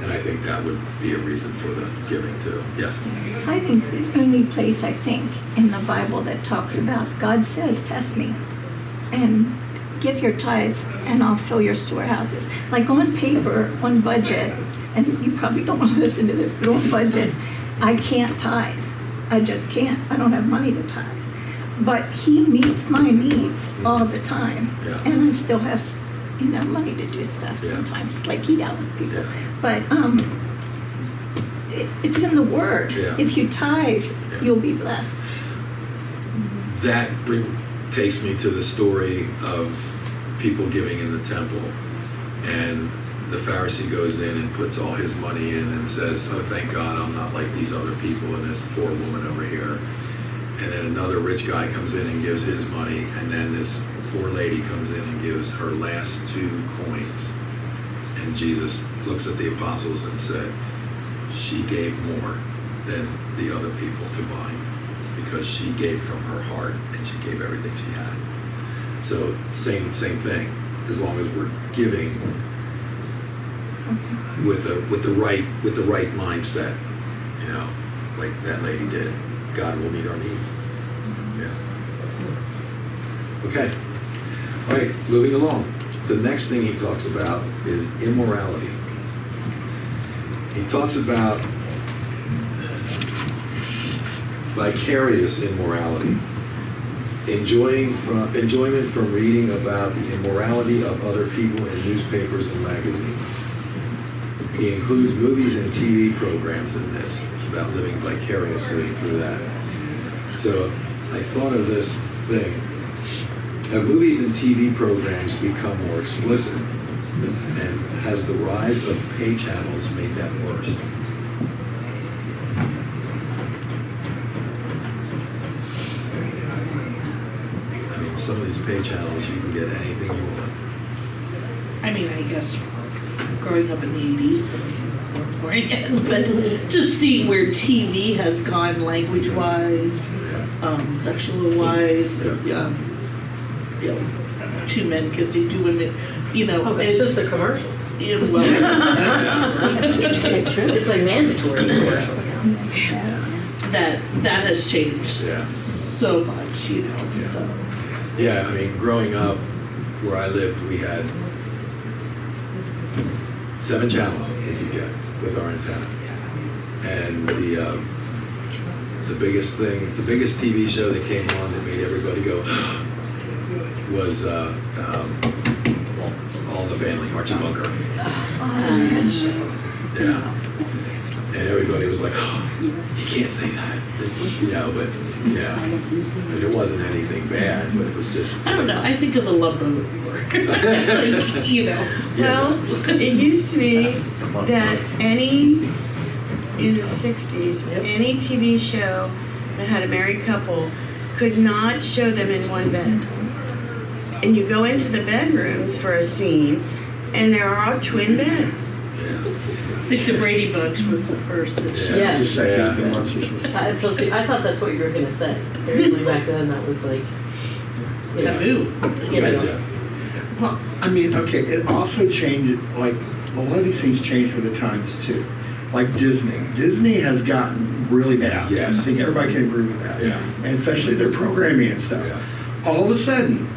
[SPEAKER 1] And I think that would be a reason for the giving too. Yes?
[SPEAKER 11] Tithing's the only place, I think, in the Bible that talks about God says, test me and give your tithes and I'll fill your storehouses. Like on paper, on budget, and you probably don't want to listen to this, but on budget, I can't tithe. I just can't. I don't have money to tithe. But he meets my needs all the time.
[SPEAKER 1] Yeah.
[SPEAKER 11] And I still have, money to do stuff
[SPEAKER 1] Yeah.
[SPEAKER 11] sometimes, like eat out with people.
[SPEAKER 1] Yeah.
[SPEAKER 11] But it's in the Word.
[SPEAKER 1] Yeah.
[SPEAKER 11] If you tithe,
[SPEAKER 1] Yeah.
[SPEAKER 11] you'll be blessed.
[SPEAKER 1] That takes me to the story of people giving in the temple, and the Pharisee goes in and puts all his money in and says, oh, thank God I'm not like these other people and this poor woman over here. And then another rich guy comes in and gives his money, and then this poor lady comes in and gives her last 2 coins. And Jesus looks at the apostles and said, she gave more than the other people combined, because she gave from her heart and she gave everything she had. So same thing. As long as we're giving with the right mindset, like that lady did, God will meet our needs. Yeah. Okay. All right, moving along. The next thing he talks about is immorality. he talks about vicarious immorality, enjoyment from reading about the immorality of other people in newspapers and magazines. He includes movies and TV programs in this, about living vicariously through that. So I thought of this thing. Have movies and TV programs become more explicit? And has the rise of pay channels made that worse? I mean, some of these pay channels, you can get anything you want.
[SPEAKER 5] I mean, I guess growing up in the 80s, some people weren't born yet, but just seeing where TV has gone language-wise, sexual-wise, you know, two men kissing two women, you know.
[SPEAKER 3] Oh, it's just a commercial.
[SPEAKER 5] Yeah, well,
[SPEAKER 10] It's true.
[SPEAKER 3] It's like mandatory commercial.
[SPEAKER 5] that has changed
[SPEAKER 1] Yeah.
[SPEAKER 5] so much, you know,
[SPEAKER 1] Yeah.
[SPEAKER 5] so.
[SPEAKER 1] Yeah, I mean, growing up where I lived, we had 7 channels we could get with our antenna. And the biggest TV show that came on that made everybody go was All in the Family, Archie Bunker. Yeah. And everybody was like, you can't say that. You know, but yeah. And it wasn't anything bad, but it was just.
[SPEAKER 5] I don't know, I think of the Love Boat like, you know.
[SPEAKER 2] Well, it used to be that in the 60s, any TV show that had a married couple could not show them in one bed. And you go into the bedrooms for a scene, and there are twin beds.
[SPEAKER 5] I think the Brady Bunch was the first that showed.
[SPEAKER 3] Yeah.
[SPEAKER 4] Just say,
[SPEAKER 3] I thought that's what you were gonna say. Apparently back then that was like, you know,
[SPEAKER 5] Taboo.
[SPEAKER 3] you
[SPEAKER 1] Yeah,
[SPEAKER 3] know.
[SPEAKER 1] Jeff.
[SPEAKER 4] Well, I mean, okay, it also changed, like, a lot of these things changed with the times too. Like Disney. Disney has gotten really bad.
[SPEAKER 1] Yes.
[SPEAKER 4] I think everybody can agree with that.
[SPEAKER 1] Yeah.
[SPEAKER 4] And especially their programming and stuff.
[SPEAKER 1] Yeah.
[SPEAKER 4] All of a sudden,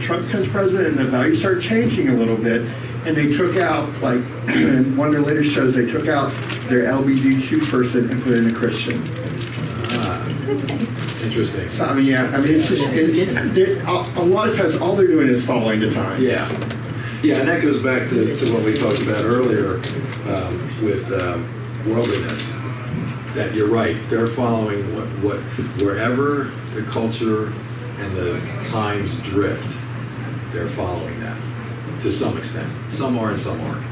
[SPEAKER 4] Trump becomes president and the values start changing a little bit. And they took out, like, in one of their latest shows, they took out their LGBTQ person and put in a Christian.
[SPEAKER 1] Ah, interesting.
[SPEAKER 4] So, I mean, yeah, I mean, it's just, a lot of times, all they're doing is following the times.
[SPEAKER 1] Yeah. Yeah, and that goes back to what we talked about earlier with worldliness. That you're right, they're following wherever the culture and the times drift, they're following that to some extent. Some are and some aren't.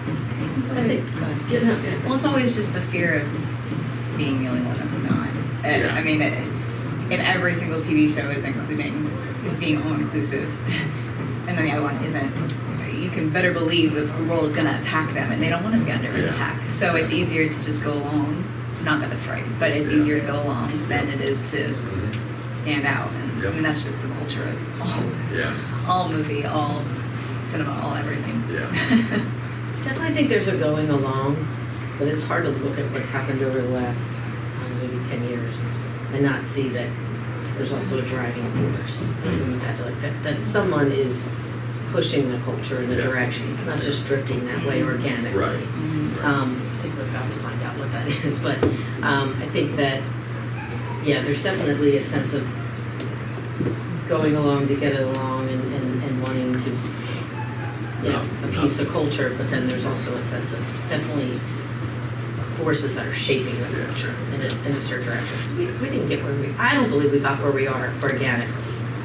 [SPEAKER 9] I think, well, it's always just the fear of being the only one that's not.
[SPEAKER 1] Yeah.
[SPEAKER 9] I mean, if every single TV show is being all inclusive, and then the other one isn't, you can better believe that the world is going to attack them, and they don't want to be under attack. So it's easier to just go along. Not that it's right, but it's easier to go along than it is to stand out. And I mean, that's just the culture of all movie, all cinema, all everything.
[SPEAKER 1] Yeah.
[SPEAKER 3] Definitely think there's a going along, but it's hard to look at what's happened over the last maybe 10 years and not see that there's also a driving force. That someone is pushing the culture in a direction. It's not just drifting that way organically.
[SPEAKER 1] Right.
[SPEAKER 3] I think we're about to find out what that is, but I think that, yeah, there's definitely a sense of going along to get along and wanting to, you know, appease the culture, but then there's also a sense of definitely forces that are shaping the culture in a certain direction. So we didn't get where I don't believe we got where we are organically.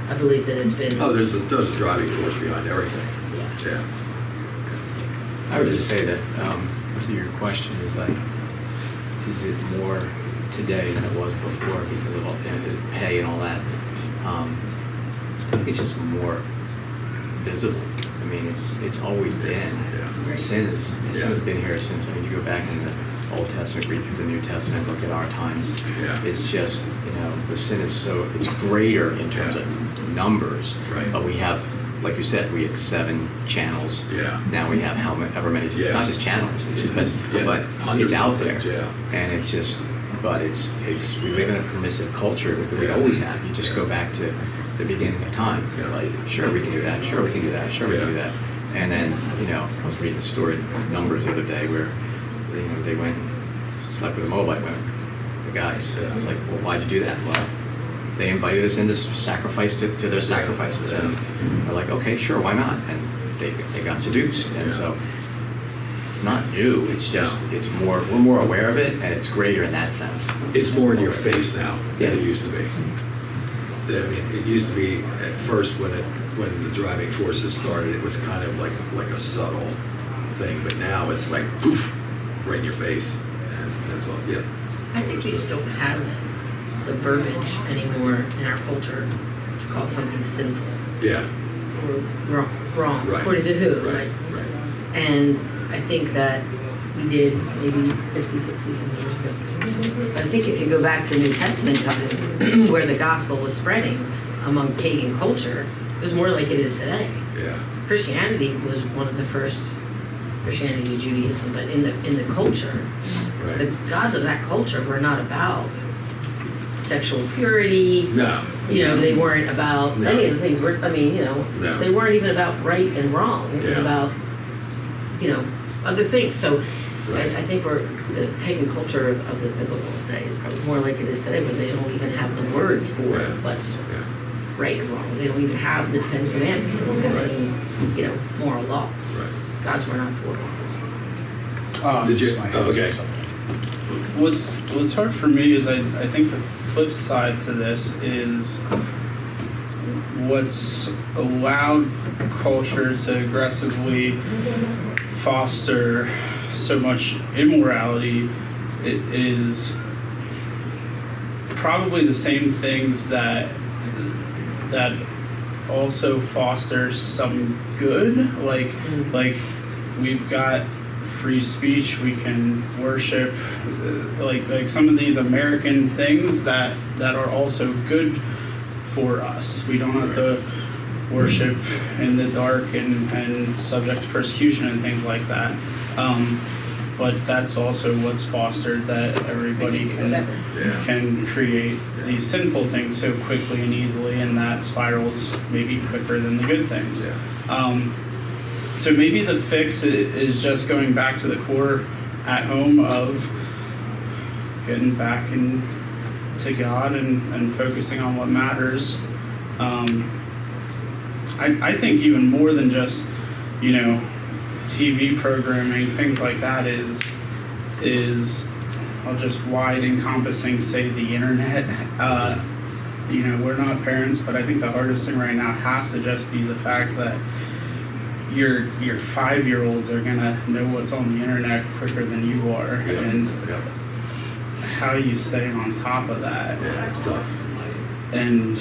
[SPEAKER 3] I believe that it's been.
[SPEAKER 1] Oh, there's a driving force behind everything. Yeah.
[SPEAKER 6] I would just say that to your question is like, is it more today than it was before because of all the pay and all that? I think it's just more visible. I mean, it's always been. Sin has been here since. I mean, you go back in the Old Testament, read through the New Testament, look at our times.
[SPEAKER 1] Yeah.
[SPEAKER 6] It's just, the sin is it's greater in terms of numbers.
[SPEAKER 1] Right.
[SPEAKER 6] But we have, like you said, we had 7 channels.
[SPEAKER 1] Yeah.
[SPEAKER 6] Now we have however many. It's not just channels. But
[SPEAKER 1] hundreds
[SPEAKER 6] it's out
[SPEAKER 1] of
[SPEAKER 6] there.
[SPEAKER 1] things, yeah.
[SPEAKER 6] And it's just, but it's we live in a permissive culture that we always have. You just go back to the beginning of time. It's like, sure, we can do that. Sure, we can do that. Sure, we can do that. And then, I was reading the story, Numbers the other day, where, they went and slept with the Moabite women, the guys. I was like, well, why'd you do that? Well, they invited us in to sacrifice to their sacrifices. And they're like, okay, sure, why not? And they got seduced. And so it's not new, it's just, we're more aware of it, and it's greater in that sense.
[SPEAKER 1] It's more in your face now
[SPEAKER 6] Yeah.
[SPEAKER 1] than it used to be. I mean, it used to be at first when the driving forces started, it was kind of like a subtle thing, but now it's like poof, right in your face, and that's all. Yeah.
[SPEAKER 3] I think we just don't have the verbiage anymore in our culture to call something sinful
[SPEAKER 1] Yeah.
[SPEAKER 3] or wrong,
[SPEAKER 1] Right.
[SPEAKER 3] according to who,
[SPEAKER 1] Right. Right.
[SPEAKER 3] And I think that we did maybe 50, 60 some years ago. But I think if you go back to New Testament times, where the gospel was spreading among pagan culture, it was more like it is today.
[SPEAKER 1] Yeah.
[SPEAKER 3] Christianity was one of the first, Christianity, Judaism, but in the culture, the
[SPEAKER 1] Right.
[SPEAKER 3] gods of that culture were not about sexual purity.
[SPEAKER 1] No.
[SPEAKER 3] They weren't about
[SPEAKER 1] No.
[SPEAKER 3] any of the things.
[SPEAKER 1] No.
[SPEAKER 3] They weren't even about right and wrong. It was
[SPEAKER 1] Yeah.
[SPEAKER 3] about, other things. So
[SPEAKER 1] Right.
[SPEAKER 3] I think the pagan culture of the biblical day is probably more like it is today, where they don't even have the words for
[SPEAKER 1] Yeah.
[SPEAKER 3] what's
[SPEAKER 1] Yeah.
[SPEAKER 3] right and wrong. They don't even have the 10 Commandments. They don't have any, moral laws.
[SPEAKER 1] Right.
[SPEAKER 3] Gods were not for it.
[SPEAKER 1] Did you?
[SPEAKER 7] just my
[SPEAKER 1] Oh, okay.
[SPEAKER 7] What's hard for me is I think the flip side to this is what's allowed culture to aggressively foster so much immorality is probably the same things that also foster some good, like we've got free speech, we can worship, like some of these American things that are also good for us. We don't have to worship in the dark and subject to persecution and things like that. But that's also what's fostered that everybody can create these sinful things so quickly and easily, and that spirals maybe quicker than the good things.
[SPEAKER 1] Yeah.
[SPEAKER 7] So maybe the fix is just going back to the core at home of getting back into God and focusing on what matters. I think even more than just, TV programming, things like that is I'll just wide encompassing, say, the internet. We're not parents, but I think the hardest thing right now has to just be the fact that your 5-year-olds are gonna know what's on the internet quicker than you are,
[SPEAKER 1] Yeah.
[SPEAKER 7] and
[SPEAKER 1] Yeah.
[SPEAKER 7] how you stay on top of that.
[SPEAKER 1] Yeah. It's tough.
[SPEAKER 7] And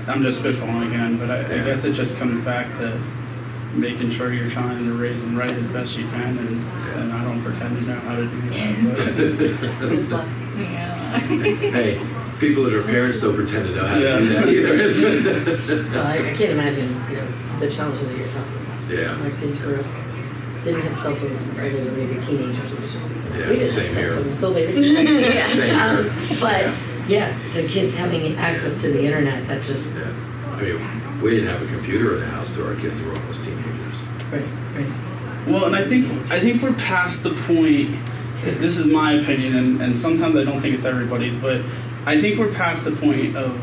[SPEAKER 7] I'm just spitballing again, but I guess it just comes back to making sure you're trying to raise them right as best you can, and I don't pretend to know how to do that.
[SPEAKER 3] Good luck.
[SPEAKER 8] Yeah.
[SPEAKER 1] Hey, people that are parents don't pretend to know how to do that either.
[SPEAKER 3] Well, I can't imagine, the challenges that you're talking about.
[SPEAKER 1] Yeah.
[SPEAKER 3] Our kids grew up, didn't have cell phones until they were maybe teenagers. It was just,
[SPEAKER 1] Yeah,
[SPEAKER 3] we didn't
[SPEAKER 1] same
[SPEAKER 3] have
[SPEAKER 1] here.
[SPEAKER 3] cell phones until they were teenagers.
[SPEAKER 1] Same here.
[SPEAKER 3] But, yeah, the kids having access to the internet, that just,
[SPEAKER 1] Yeah. I mean, we didn't have a computer in the house till our kids were almost teenagers.
[SPEAKER 3] right.
[SPEAKER 7] Well, and I think we're past the point. This is my opinion, and sometimes I don't think it's everybody's, but I think we're past the point of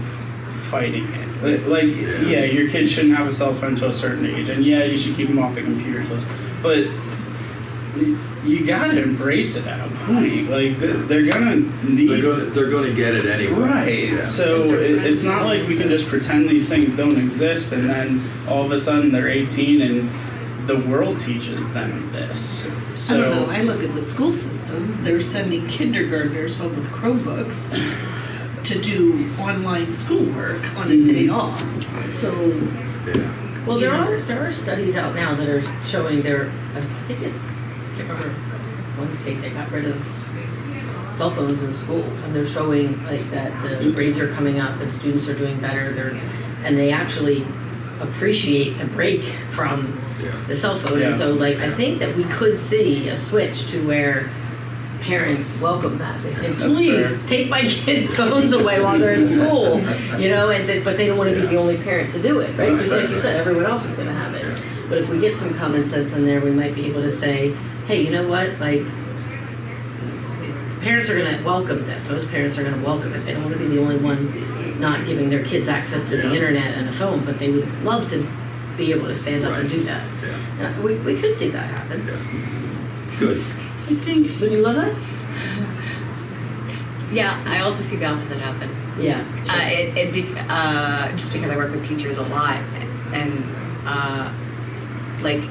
[SPEAKER 7] fighting it. Like, yeah, your kid shouldn't have a cell phone until a certain age, and yeah, you should keep them off the computer. But you gotta embrace it at a point. Like, they're gonna need.
[SPEAKER 1] They're gonna get it anyway.
[SPEAKER 7] Right.
[SPEAKER 1] Yeah.
[SPEAKER 7] So it's not like we can just pretend these things don't exist, and then all of a sudden they're 18 and the world teaches them this. So
[SPEAKER 5] I don't know, I look at the school system, they're sending kindergartners home with Chromebooks to do online schoolwork on a day off. So,
[SPEAKER 1] Yeah.
[SPEAKER 3] Well, there are studies out now that are showing I can't remember one state that got rid of cell phones in school, and they're showing like that the grades are coming up and students are doing better. And they actually appreciate the break from
[SPEAKER 1] Yeah.
[SPEAKER 3] the cell phone.
[SPEAKER 7] Yeah.
[SPEAKER 3] And so, I think that we could see a switch to where parents welcome that. They say,
[SPEAKER 7] That's
[SPEAKER 3] please
[SPEAKER 7] fair.
[SPEAKER 3] take my kids' phones away while they're in school, you know, but they don't want to be the only parent to do it, right? So like you said, everyone else is going to have it. But if we get some common sense in there, we might be able to say, hey, you know what, like, parents are going to welcome this. Most parents are going to welcome it. They don't want to be the only one not giving their kids access to the internet and a phone, but they would love to be able to stand up and do that.
[SPEAKER 1] Yeah.
[SPEAKER 3] And we could see that happen.
[SPEAKER 1] Good.
[SPEAKER 2] I think
[SPEAKER 3] Would you love that?
[SPEAKER 9] Yeah, I also see the opposite happen.
[SPEAKER 3] Yeah.
[SPEAKER 9] Just because I work with teachers a lot, and like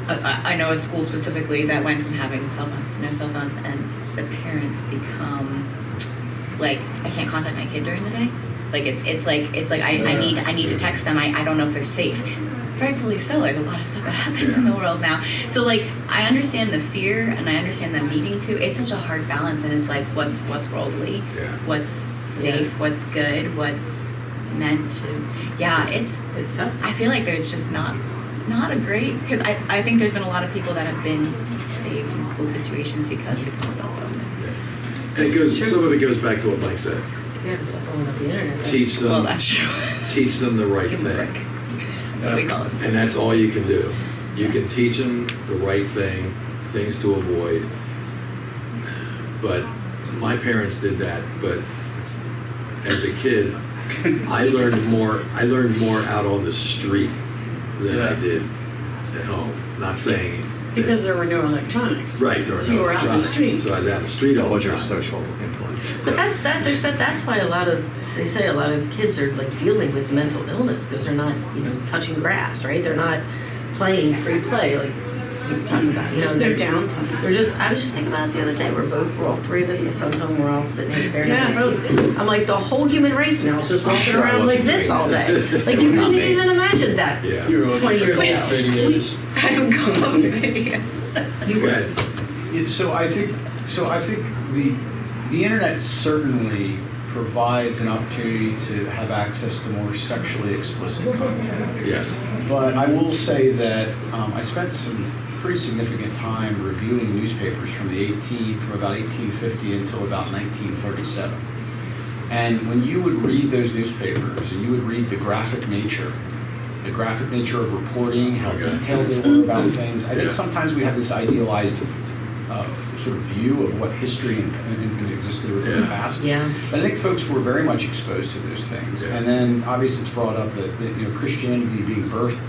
[SPEAKER 9] I know a school specifically that went from having cell phones to no cell phones, and the parents become like, I can't contact my kid during the day. Like it's like I need to text them. I don't know if they're safe. Rightfully so. There's a lot of stuff that happens in the world now. So like I understand the fear and I understand them needing to. It's such a hard balance, and it's like what's worldly, what's safe, what's good, what's meant to. Yeah,
[SPEAKER 3] It's tough.
[SPEAKER 9] I feel like there's just not a great, because I think there's been a lot of people that have been saved in school situations because people on cell phones.
[SPEAKER 1] And it goes, some of it goes back to what Mike said.
[SPEAKER 3] We have to stop pulling up the internet. Right?
[SPEAKER 1] Teach them.
[SPEAKER 9] Well, that's true.
[SPEAKER 1] Teach them the right
[SPEAKER 9] Give them a
[SPEAKER 1] thing.
[SPEAKER 9] break. That's what we call it.
[SPEAKER 1] And that's all you can do. You can teach them the right thing, things to avoid. But my parents did that. But as a kid, I learned more out on the street than I did at home. Not saying
[SPEAKER 2] because there were no electronics.
[SPEAKER 1] right, there were
[SPEAKER 2] So
[SPEAKER 1] no
[SPEAKER 2] you were out in the
[SPEAKER 1] electronics.
[SPEAKER 2] street.
[SPEAKER 1] So I was out in the street all the
[SPEAKER 6] What's your
[SPEAKER 1] time.
[SPEAKER 6] social influence?
[SPEAKER 3] But that's why they say a lot of kids are like dealing with mental illness because they're not, you know, touching grass, right? They're not playing free play like you're talking about. You know,
[SPEAKER 2] There's no downtime.
[SPEAKER 3] They're just. I was just thinking about it the other day. We're all three of us. My son's home. We're all sitting there staring at our phones. I'm like, the whole human race now is just walking
[SPEAKER 6] sure I
[SPEAKER 3] around like
[SPEAKER 6] wasn't
[SPEAKER 3] this
[SPEAKER 6] doing
[SPEAKER 3] all
[SPEAKER 6] that.
[SPEAKER 3] day. Like you
[SPEAKER 6] Not
[SPEAKER 3] couldn't
[SPEAKER 6] me.
[SPEAKER 3] even imagine that
[SPEAKER 1] Yeah.
[SPEAKER 3] 20 years ago.
[SPEAKER 12] Videos.
[SPEAKER 9] I don't go on video.
[SPEAKER 1] Go ahead.
[SPEAKER 12] Yeah, so I think the internet certainly provides an opportunity to have access to more sexually explicit content.
[SPEAKER 1] Yes.
[SPEAKER 12] But I will say that I spent some pretty significant time reviewing newspapers from about 1850 until about 1937. And when you would read those newspapers and you would read the graphic nature of reporting, how detailed they were about things, I think sometimes we have this idealized sort of view of what history and existed within the past.
[SPEAKER 3] Yeah.
[SPEAKER 12] But I think folks were very much exposed to those things.
[SPEAKER 1] Yeah.
[SPEAKER 12] And then obviously it's brought up that you know, Christianity being birthed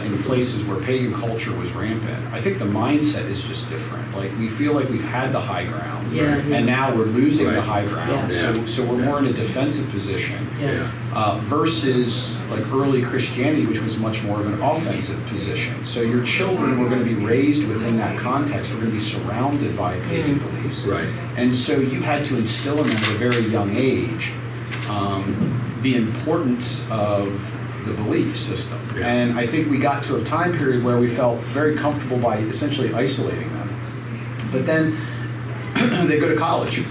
[SPEAKER 12] in places where pagan culture was rampant. I think the mindset is just different. Like we feel like we've had the high ground,
[SPEAKER 3] Yeah.
[SPEAKER 12] and now we're losing the
[SPEAKER 1] Right.
[SPEAKER 12] high ground.
[SPEAKER 3] Yeah.
[SPEAKER 12] So we're more in a defensive position
[SPEAKER 3] Yeah.
[SPEAKER 12] versus like early Christianity, which was much more of an offensive position. So your children were going to be raised within that context. We're going to be surrounded by pagan beliefs.
[SPEAKER 1] Right.
[SPEAKER 12] And so you had to instill in them at a very young age the importance of the belief system.
[SPEAKER 1] Yeah.
[SPEAKER 12] And I think we got to a time period where we felt very comfortable by essentially isolating them. But then they go to college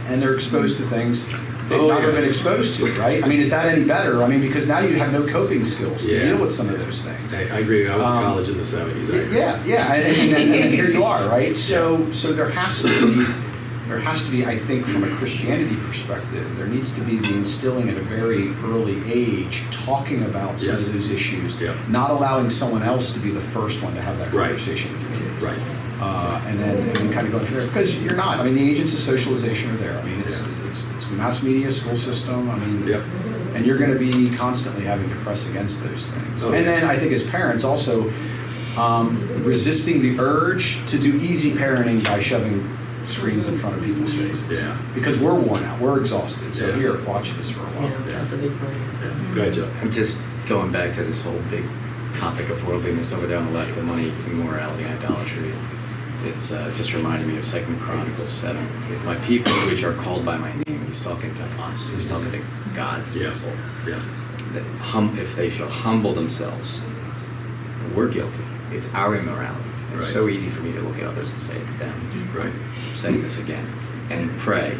[SPEAKER 12] and they're exposed to things they've never been exposed to, right? I mean, is that any better? I mean, because now you have no coping skills to deal with some of those things.
[SPEAKER 1] I agree. I went to college in the 70s. I agree.
[SPEAKER 12] Yeah, and here you are, right? So there has to be, I think, from a Christianity perspective, there needs to be the instilling at a very early age, talking about some of those issues, not allowing someone else to be the first one to have that conversation with your kids.
[SPEAKER 1] Right.
[SPEAKER 12] And then kind of going through there, because you're not. I mean, the agents of socialization are there. I mean, it's mass media, school system. I mean, and you're going to be constantly having to press against those things. And then I think as parents also resisting the urge to do easy parenting by shoving screens in front of people's faces.
[SPEAKER 1] Yeah.
[SPEAKER 12] Because we're worn out, we're exhausted. So here, watch this for a while.
[SPEAKER 3] Yeah, that's a big part of it.
[SPEAKER 1] Go ahead, Joe.
[SPEAKER 6] I'm just going back to this whole big topic of worldliness over down the left, the money, immorality, idolatry. It's just reminding me of 2 Chronicles 7. If my people, which are called by my name, he's talking to us, he's talking to God's people.
[SPEAKER 1] Yes.
[SPEAKER 6] That if they shall humble themselves, we're guilty. It's our immorality. It's so easy for me to look at others and say it's them.
[SPEAKER 1] Right.
[SPEAKER 6] I'm saying this again. And pray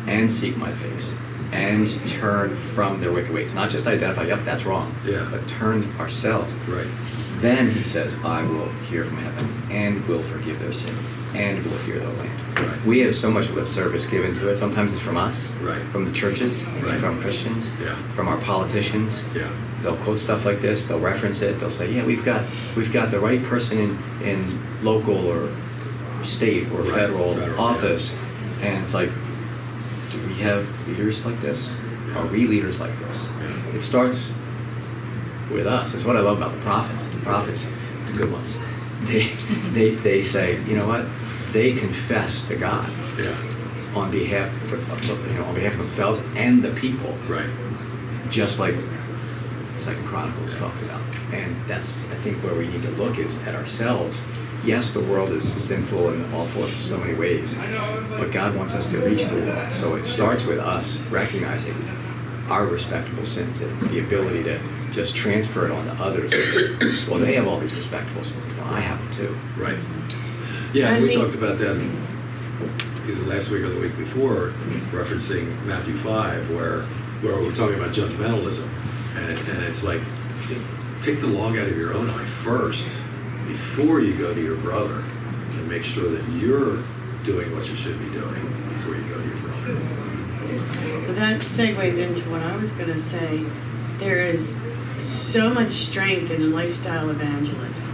[SPEAKER 6] and seek my face and turn from their wicked ways. Not just identify, yep, that's wrong.
[SPEAKER 1] Yeah.
[SPEAKER 6] But turn ourselves.
[SPEAKER 1] Right.
[SPEAKER 6] Then he says, I will hear from heaven and will forgive their sin and will hear the land.
[SPEAKER 1] Right.
[SPEAKER 6] We have so much lip service given to it. Sometimes it's from us,
[SPEAKER 1] Right.
[SPEAKER 6] from the churches,
[SPEAKER 1] Right.
[SPEAKER 6] from Christians,
[SPEAKER 1] Yeah.
[SPEAKER 6] from our politicians.
[SPEAKER 1] Yeah.
[SPEAKER 6] They'll quote stuff like this. They'll reference it. They'll say, "Yeah, we've got the right person in local or state or
[SPEAKER 1] Right.
[SPEAKER 6] federal
[SPEAKER 1] Federal,
[SPEAKER 6] office," and it's like, do we have leaders like this?
[SPEAKER 1] Yeah.
[SPEAKER 6] Are we leaders like this?
[SPEAKER 1] Yeah.
[SPEAKER 6] It starts with us. It's what I love about the prophets. The prophets, the good ones, they say, you know what? They confess to God
[SPEAKER 1] Yeah.
[SPEAKER 6] on behalf on behalf of themselves and the people,
[SPEAKER 1] Right.
[SPEAKER 6] just like Second Chronicles talks about. And that's, I think, where we need to look is at ourselves. Yes, the world is sinful and awful in so many ways, but God wants us to reach the world. So it starts with us recognizing our respectable sins and the ability to just transfer it on to others. Well, they have all these respectable sins. Well, I have them too.
[SPEAKER 1] Right. Yeah,
[SPEAKER 2] I
[SPEAKER 1] we
[SPEAKER 2] think-
[SPEAKER 1] talked about that either last week or the week before, referencing Matthew 5, where we're talking about judgmentalism. And it's like, take the log out of your own eye first before you go to your brother, and make sure that you're doing what you should be doing before you go to your brother.
[SPEAKER 2] Well, that segues into what I was going to say. There is so much strength in lifestyle evangelism.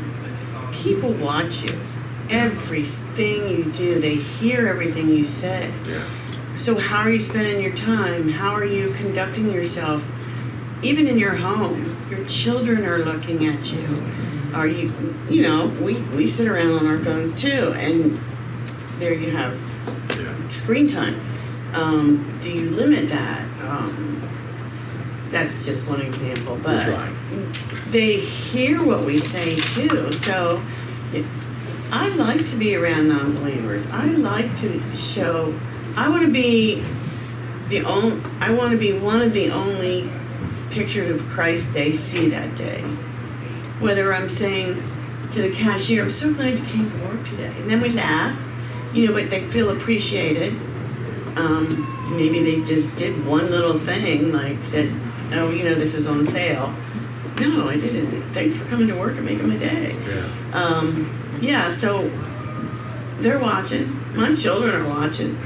[SPEAKER 2] People watch you. Everything you do, they hear everything you say.
[SPEAKER 1] Yeah.
[SPEAKER 2] So how are you spending your time? How are you conducting yourself? Even in your home, your children are looking at you. Are you, we sit around on our phones too, and there you have
[SPEAKER 1] Yeah.
[SPEAKER 2] screen time. Do you limit that? That's just one example, but
[SPEAKER 1] We're trying.
[SPEAKER 2] they hear what we say too. So I like to be around non-believers. I like to show. I want to be one of the only pictures of Christ they see that day. Whether I'm saying to the cashier, "I'm so glad you came to work today," and then we laugh, but they feel appreciated. Maybe they just did one little thing, like said, "Oh, this is on sale." No, I didn't. Thanks for coming to work and making my day.
[SPEAKER 1] Yeah.
[SPEAKER 2] So they're watching. My children are watching.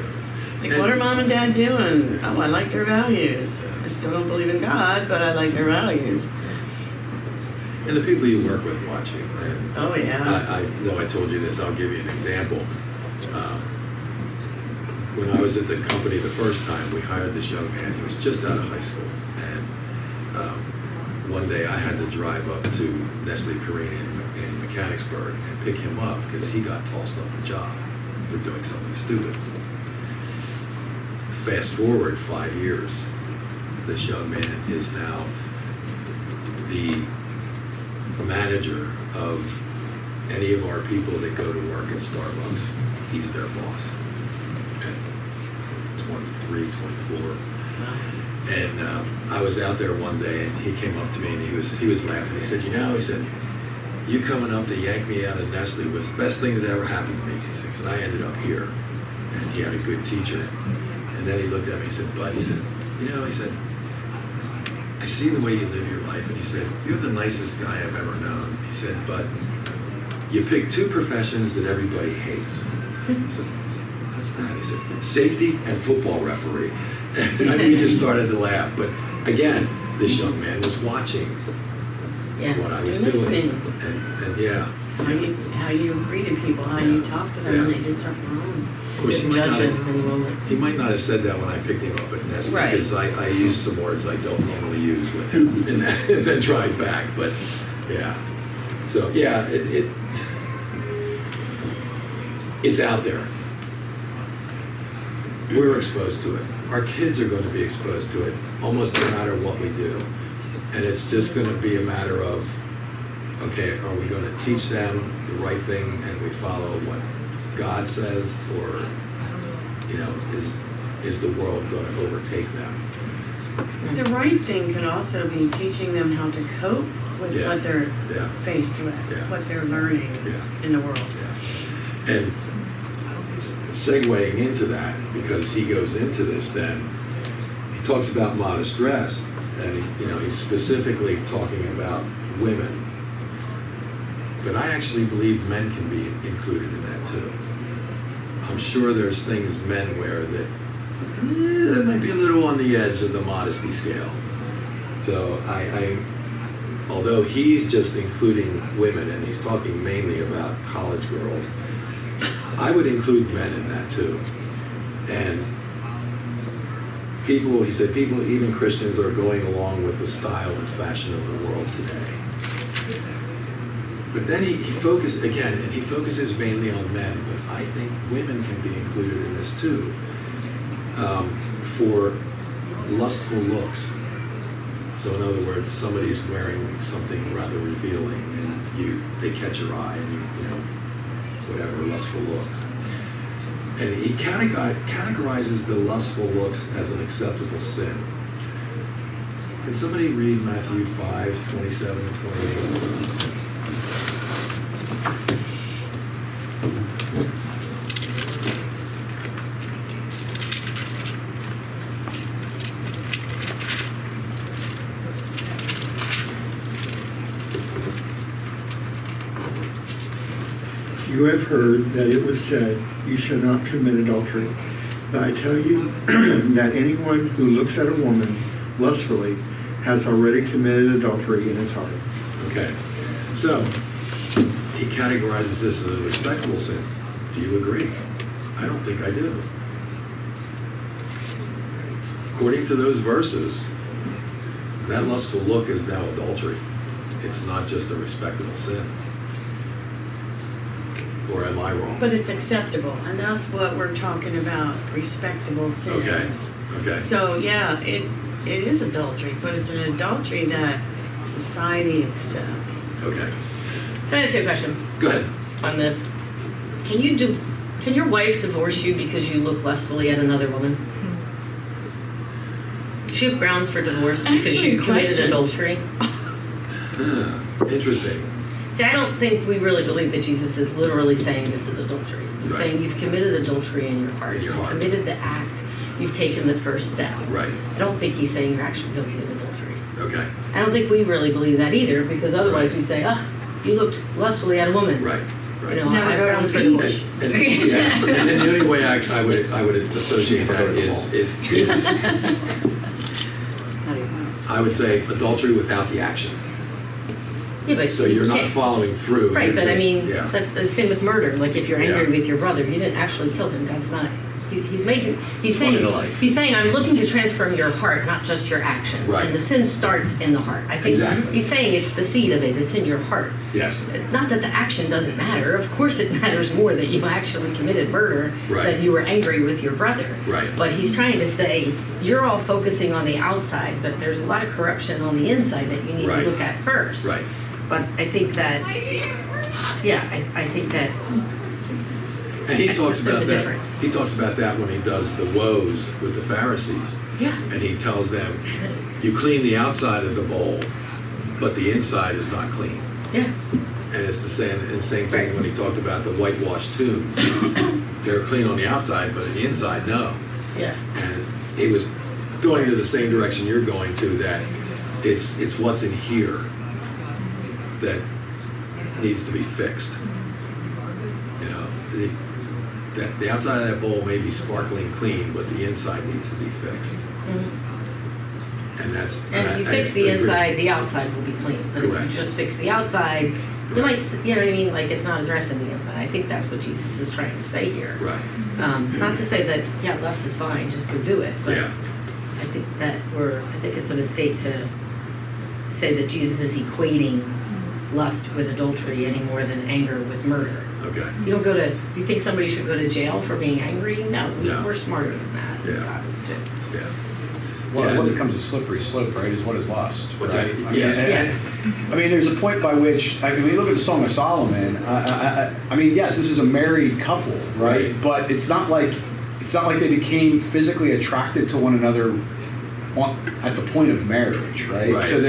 [SPEAKER 2] Like,
[SPEAKER 1] And-
[SPEAKER 2] what are mom and dad doing? Oh, I like their values. I still don't believe in God, but I like their values.
[SPEAKER 1] And the people you work with watch you. And
[SPEAKER 2] Oh, yeah.
[SPEAKER 1] I know I told you this. I'll give you an example. When I was at the company the first time, we hired this young man. He was just out of high school. And one day I had to drive up to Nestle Purina in Mechanicsburg and pick him up because he got tossed off the job for doing something stupid. Fast forward 5 years, this young man is now the manager of any of our people that go to work at Starbucks. He's their boss at 23, 24. And I was out there one day, and he came up to me, and he was laughing. He said, he said, "You coming up to yank me out of Nestle was the best thing that ever happened to me." He said, "Because I ended up here." And he had a good teacher. And then he looked at me and said, "Bud," he said, he said, "I see the way you live your life." And he said, "You're the nicest guy I've ever known." He said, "But you pick two professions that everybody hates." I said, "What's that?" He said, "Safety and football referee." And we just started to laugh. But again, this young man was watching what I was
[SPEAKER 2] You're
[SPEAKER 1] doing.
[SPEAKER 2] listening.
[SPEAKER 1] And yeah.
[SPEAKER 2] How you greeted people, how you talked to them when they did something wrong.
[SPEAKER 1] Of course,
[SPEAKER 3] Didn't judge it in any moment.
[SPEAKER 1] he might not have said that when I picked him up at Nestle,
[SPEAKER 2] Right.
[SPEAKER 1] because I used some words I don't normally use with him and then drive back. But yeah, so yeah, it's out there. We're exposed to it. Our kids are going to be exposed to it almost no matter what we do, and it's just going to be a matter of, okay, are we going to teach them the right thing and we follow what God says, or is the world going to overtake them?
[SPEAKER 2] The right thing could also be teaching them how to cope with
[SPEAKER 1] Yeah.
[SPEAKER 2] what they're
[SPEAKER 1] Yeah.
[SPEAKER 2] faced with,
[SPEAKER 1] Yeah.
[SPEAKER 2] what they're learning
[SPEAKER 1] Yeah.
[SPEAKER 2] in the world.
[SPEAKER 1] Yeah. And segueing into that, because he goes into this, then he talks about modest dress, and he's specifically talking about women. But I actually believe men can be included in that too. I'm sure there's things men wear that might be a little on the edge of the modesty scale. So although he's just including women and he's talking mainly about college girls, I would include men in that too. And people, he said, people, even Christians, are going along with the style and fashion of the world today. But then he focuses mainly on men, but I think women can be included in this too, for lustful looks. So in other words, somebody's wearing something rather revealing and they catch your eye and you know, whatever, lustful looks. And he categorizes the lustful looks as an acceptable sin. Can somebody read Matthew 5:27 and 28?
[SPEAKER 4] You have heard that it was said, you shall not commit adultery. But I tell you that anyone who looks at a woman lustfully has already committed adultery in his heart.
[SPEAKER 1] Okay, so he categorizes this as a respectable sin. Do you agree? I don't think I do. According to those verses, that lustful look is now adultery. It's not just a respectable sin. Or am I wrong?
[SPEAKER 2] But it's acceptable, and that's what we're talking about, respectable sins.
[SPEAKER 1] Okay.
[SPEAKER 2] So, yeah, it is adultery, but it's an adultery that society accepts.
[SPEAKER 1] Okay.
[SPEAKER 3] Can I ask you a question
[SPEAKER 1] Go ahead.
[SPEAKER 3] on this? Can your wife divorce you because you look lustfully at another woman? Does she have grounds for divorce because
[SPEAKER 2] Excellent
[SPEAKER 3] you committed
[SPEAKER 2] question.
[SPEAKER 3] adultery?
[SPEAKER 1] Interesting.
[SPEAKER 3] See, I don't think we really believe that Jesus is literally saying this is adultery. He's
[SPEAKER 1] Right.
[SPEAKER 3] saying you've committed adultery in your heart.
[SPEAKER 1] In your
[SPEAKER 3] You've
[SPEAKER 1] heart.
[SPEAKER 3] committed the act. You've taken the first step.
[SPEAKER 1] Right.
[SPEAKER 3] I don't think he's saying you're actually guilty of adultery.
[SPEAKER 1] Okay.
[SPEAKER 3] I don't think we really believe that either, because otherwise we'd say, you looked lustfully at a woman.
[SPEAKER 1] Right. Right.
[SPEAKER 3] You know,
[SPEAKER 2] Never
[SPEAKER 3] I have
[SPEAKER 2] go to
[SPEAKER 3] grounds
[SPEAKER 2] the
[SPEAKER 3] for
[SPEAKER 2] beach.
[SPEAKER 3] divorce.
[SPEAKER 1] And then the only way I would associate that is I would say adultery without the action.
[SPEAKER 3] Yeah, but
[SPEAKER 1] So you're not
[SPEAKER 3] can't-
[SPEAKER 1] following through.
[SPEAKER 3] Right,
[SPEAKER 1] you're
[SPEAKER 3] but I
[SPEAKER 1] just-
[SPEAKER 3] mean,
[SPEAKER 1] yeah.
[SPEAKER 3] the same with murder. Like if you're angry
[SPEAKER 1] Yeah.
[SPEAKER 3] with your brother, you didn't actually kill him. God's not. He's
[SPEAKER 6] Brought it
[SPEAKER 3] saying,
[SPEAKER 6] to life.
[SPEAKER 3] he's saying, I'm looking to transform your heart, not just your actions.
[SPEAKER 1] Right.
[SPEAKER 3] And the sin starts in the heart. I think
[SPEAKER 1] Exactly.
[SPEAKER 3] he's saying it's the seed of it. It's in your heart.
[SPEAKER 1] Yes.
[SPEAKER 3] Not that the action doesn't matter. Of course, it matters more that you actually committed murder
[SPEAKER 1] Right.
[SPEAKER 3] than you were angry with your brother.
[SPEAKER 1] Right.
[SPEAKER 3] But he's trying to say you're all focusing on the outside, but there's a lot of corruption on the inside that you need
[SPEAKER 1] Right.
[SPEAKER 3] to look at first.
[SPEAKER 1] Right.
[SPEAKER 3] But I think that, I think that.
[SPEAKER 1] And he talks
[SPEAKER 3] There's
[SPEAKER 1] about
[SPEAKER 3] a
[SPEAKER 1] that.
[SPEAKER 3] difference.
[SPEAKER 1] He talks about that when he does the woes with the Pharisees.
[SPEAKER 3] Yeah.
[SPEAKER 1] And he tells them, you clean the outside of the bowl, but the inside is not clean.
[SPEAKER 3] Yeah.
[SPEAKER 1] And it's the same thing
[SPEAKER 3] Right.
[SPEAKER 1] when he talked about the whitewashed tombs. They're clean on the outside, but on the inside, no.
[SPEAKER 3] Yeah.
[SPEAKER 1] And he was going to the same direction you're going to, that it's what's in here that needs to be fixed. You know, that the outside of that bowl may be sparkling clean, but the inside needs to be fixed. And that's
[SPEAKER 3] And if you fix the inside, the outside will be clean. But if
[SPEAKER 1] Correct.
[SPEAKER 3] you just fix the outside, you might, you know what I mean? Like it's not addressing the inside. I think that's what Jesus is trying to say here.
[SPEAKER 1] Right.
[SPEAKER 3] Not to say that, lust is fine, just go do it. But
[SPEAKER 1] Yeah.
[SPEAKER 3] I think it's a mistake to say that Jesus is equating lust with adultery any more than anger with murder.
[SPEAKER 1] Okay.
[SPEAKER 3] You think somebody should go to jail for being angry? No,
[SPEAKER 1] No.
[SPEAKER 3] we're smarter than that.
[SPEAKER 1] Yeah.
[SPEAKER 3] God is too.
[SPEAKER 1] Yeah.
[SPEAKER 12] Well,
[SPEAKER 1] Yeah.
[SPEAKER 12] what becomes a slippery slope, right, is what is lust.
[SPEAKER 1] What's
[SPEAKER 12] right?
[SPEAKER 1] that?
[SPEAKER 12] I mean,
[SPEAKER 1] Yes.
[SPEAKER 12] I mean, there's a point by which, when you look at the Song of Solomon, I mean, yes, this is a married couple, right?
[SPEAKER 1] Right.
[SPEAKER 12] But it's not like they became physically attracted to one another at the point of marriage, right?
[SPEAKER 1] Right.
[SPEAKER 12] So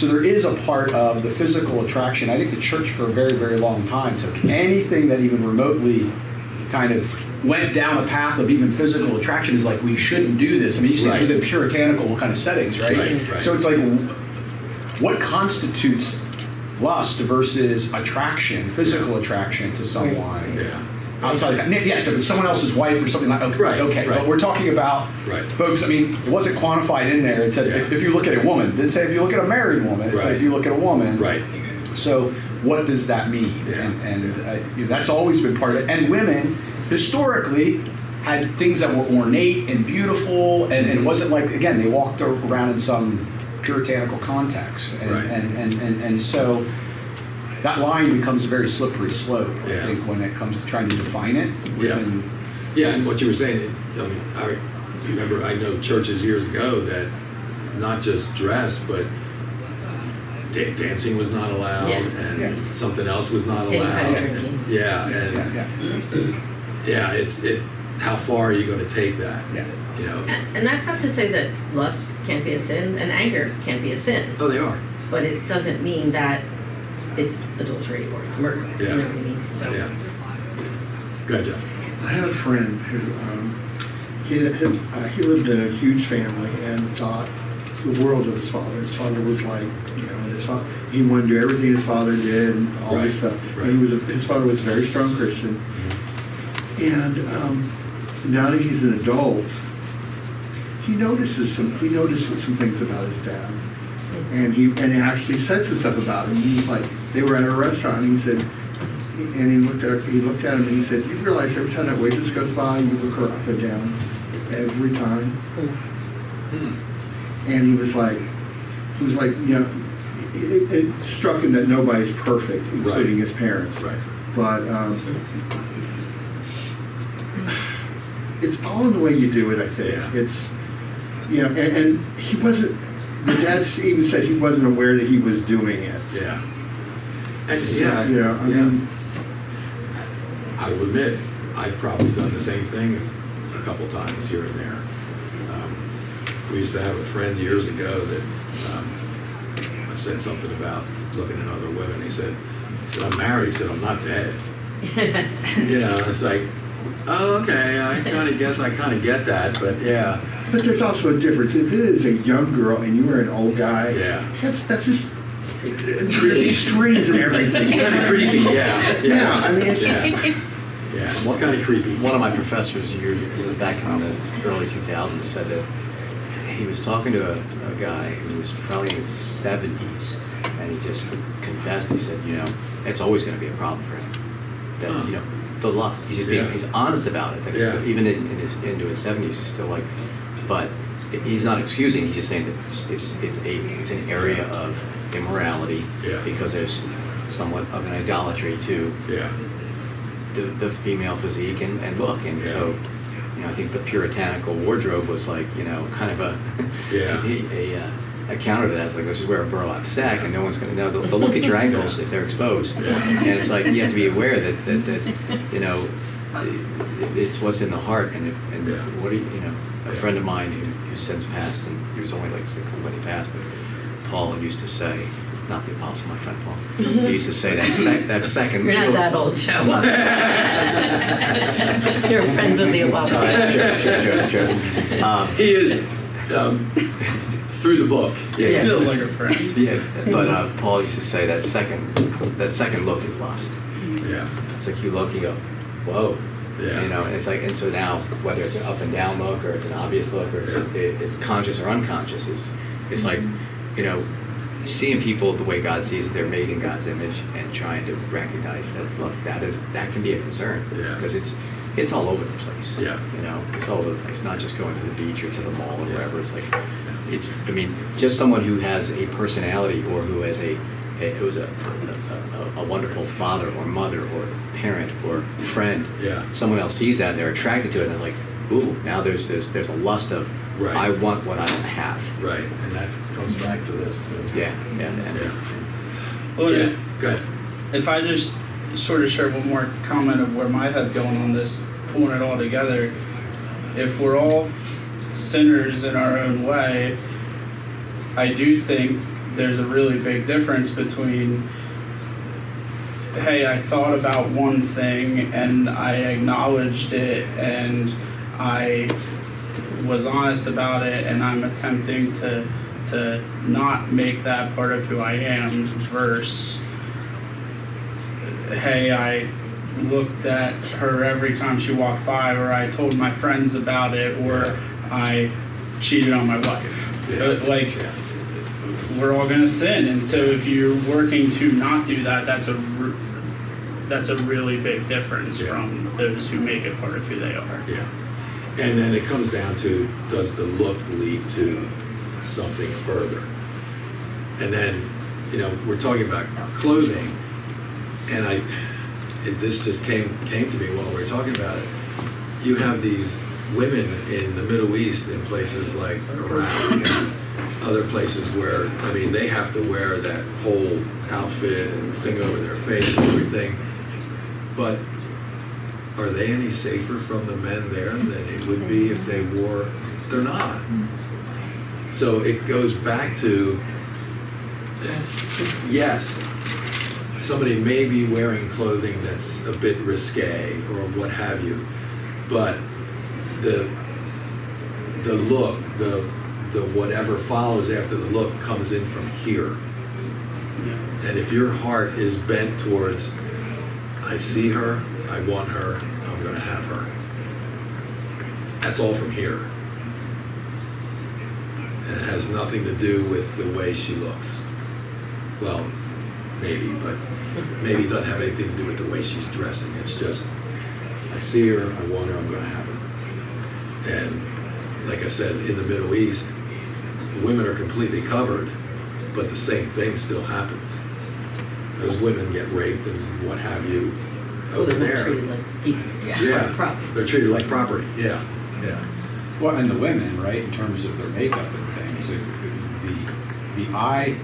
[SPEAKER 12] there is a part of the physical attraction. I think the church for a very, very long time took anything that even remotely kind of went down a path of even physical attraction is like, we shouldn't do this. I mean, you see
[SPEAKER 1] Right.
[SPEAKER 12] this within puritanical kind of settings, right?
[SPEAKER 1] Right.
[SPEAKER 12] So it's like, what constitutes lust versus attraction, physical attraction to someone?
[SPEAKER 1] Yeah.
[SPEAKER 12] outside the, yes, if it's someone else's wife or something like, okay,
[SPEAKER 1] Right,
[SPEAKER 12] okay.
[SPEAKER 1] right.
[SPEAKER 12] But we're talking about
[SPEAKER 1] Right.
[SPEAKER 12] folks, I mean, it wasn't quantified in there. It said
[SPEAKER 1] Yeah.
[SPEAKER 12] if you look at a woman, it didn't say if you look at a married woman. It said
[SPEAKER 1] Right.
[SPEAKER 12] if you look at a woman.
[SPEAKER 1] Right.
[SPEAKER 12] So what does that mean?
[SPEAKER 1] Yeah.
[SPEAKER 12] And that's always been part of it. And women, historically, had things that were ornate and beautiful, and it wasn't like, again, they walked around in some puritanical context. And,
[SPEAKER 1] Right.
[SPEAKER 12] and so that line becomes a very slippery slope, I
[SPEAKER 1] Yeah.
[SPEAKER 12] think, when it comes to trying to define it. Within,
[SPEAKER 1] Yeah, and what you were saying, I mean, I remember, I know churches years ago that not just dress, but dancing was not allowed,
[SPEAKER 3] Yeah.
[SPEAKER 1] and
[SPEAKER 12] Yeah.
[SPEAKER 1] something else was not
[SPEAKER 3] Any
[SPEAKER 1] allowed.
[SPEAKER 3] kind of
[SPEAKER 1] and-
[SPEAKER 3] drinking.
[SPEAKER 1] Yeah, and
[SPEAKER 12] yeah.
[SPEAKER 1] yeah, how far are you going to take that?
[SPEAKER 12] Yeah.
[SPEAKER 1] You know.
[SPEAKER 3] And that's not to say that lust can't be a sin and anger can't be a sin,
[SPEAKER 1] Oh, they are.
[SPEAKER 3] but it doesn't mean that it's adultery or it's murder.
[SPEAKER 1] Yeah.
[SPEAKER 3] You know what I mean? So
[SPEAKER 1] Yeah. Go ahead, John.
[SPEAKER 4] I had a friend who he lived in a huge family and thought the world of his father. His father was like, he wanted to do everything his father did and all this
[SPEAKER 1] Right,
[SPEAKER 4] stuff.
[SPEAKER 1] right.
[SPEAKER 4] And his father was a very strong Christian. And now that he's an adult, he notices some things about his dad. And he actually said some stuff about him. He was like, they were at a restaurant and he said, and he looked at him and he said, you realize every time that waitress goes by, you look her up and down every time. And he was like, it struck him that nobody's perfect, including his parents.
[SPEAKER 1] Right.
[SPEAKER 4] But it's all in the way you do it, I think.
[SPEAKER 1] Yeah.
[SPEAKER 4] It's, and he wasn't, the dad even said he wasn't aware that he was doing it.
[SPEAKER 1] Yeah. And yeah,
[SPEAKER 4] I mean,
[SPEAKER 1] I will admit, I've probably done the same thing a couple times here and there. We used to have a friend years ago that I said something about looking at other women. He said, I'm married. He said, I'm not dead. It's like, oh, okay, I kind of guess I kind of get that, but yeah.
[SPEAKER 4] but there's also a difference. If it is a young girl and you are an old guy,
[SPEAKER 1] Yeah.
[SPEAKER 4] that's just these strings and everything.
[SPEAKER 1] It's kind of creepy, yeah.
[SPEAKER 4] Yeah, I mean, it's
[SPEAKER 1] yeah. Yeah, it's kind of creepy.
[SPEAKER 6] One of my professors back in the early 2000s said that he was talking to a guy who was probably in his 70s, and he just confessed. He said, it's always going to be a problem for him. That the lust. He's just being, he's honest about it. That even into his 70s, he's still like, but he's not excusing. He's just saying that it's an area of immorality because there's somewhat of an idolatry to the female physique and look, and so I think the puritanical wardrobe was like kind of a counter to that. It's like, let's just wear a burlap sack and no one's going to know. They'll look at your ankles if they're exposed, and it's like you have to be aware that it's what's in the heart. And what do a friend of mine who since passed, and he was only like 60 when he passed, but Paul used to say, not the apostle, my friend Paul, he used to say that second.
[SPEAKER 3] you're not that old, Joe. You're friends of the apostle.
[SPEAKER 6] That's true.
[SPEAKER 1] He is through the book.
[SPEAKER 7] It feels like a friend.
[SPEAKER 6] Yeah, but Paul used to say that second look is lust.
[SPEAKER 1] Yeah.
[SPEAKER 6] It's like you look, you go, whoa.
[SPEAKER 1] Yeah.
[SPEAKER 6] And it's like, and so now whether it's an up and down look or it's an obvious look or it's conscious or unconscious, it's like seeing people the way God sees they're made in God's image and trying to recognize that look that can be a concern because it's all over the place. It's all over the place. Not just going to the beach or to the mall or wherever. It's like just someone who has a personality or who has who's a wonderful father or mother or parent or friend. Someone else sees that and they're attracted to it and it's like, ooh, now there's a lust of I want what I don't have.
[SPEAKER 1] Right, and that comes back to this too.
[SPEAKER 7] Well,
[SPEAKER 1] Go ahead.
[SPEAKER 7] if I just sort of share one more comment of where my head's going on this, pulling it all together, if we're all sinners in our own way, I do think there's a really big difference between, hey, I thought about one thing and I acknowledged it and I was honest about it and I'm attempting to not make that part of who I am, versus, hey, I looked at her every time she walked by, or I told my friends about it, or I cheated on my wife. Like, we're all gonna sin, and so if you're working to not do that, that's a really big difference from those who make it part of who they are.
[SPEAKER 1] Yeah. And then it comes down to, does the look lead to something further? And then, we're talking about clothing, and this just came to me while we were talking about it. You have these women in the Middle East, in places like Iraq and other places where, they have to wear that whole outfit and thing over their face and everything. But are they any safer from the men there than it would be if they wore? They're not. So it goes back to, yes, somebody may be wearing clothing that's a bit risque or what have you, but the look, the whatever follows after the look comes in from here. And if your heart is bent towards, I see her, I want her, I'm going to have her. That's all from here. And it has nothing to do with the way she looks. Well, maybe, but maybe it doesn't have anything to do with the way she's dressing. It's just, I see her, I want her, I'm going to have her. And like I said, in the Middle East, women are completely covered, but the same thing still happens. Those women get raped and what have you over
[SPEAKER 3] they're
[SPEAKER 1] there.
[SPEAKER 3] treated like people.
[SPEAKER 1] Yeah,
[SPEAKER 3] Property.
[SPEAKER 1] they're treated like property. Yeah.
[SPEAKER 12] Well, and the women, right, in terms of their makeup and things, the eye,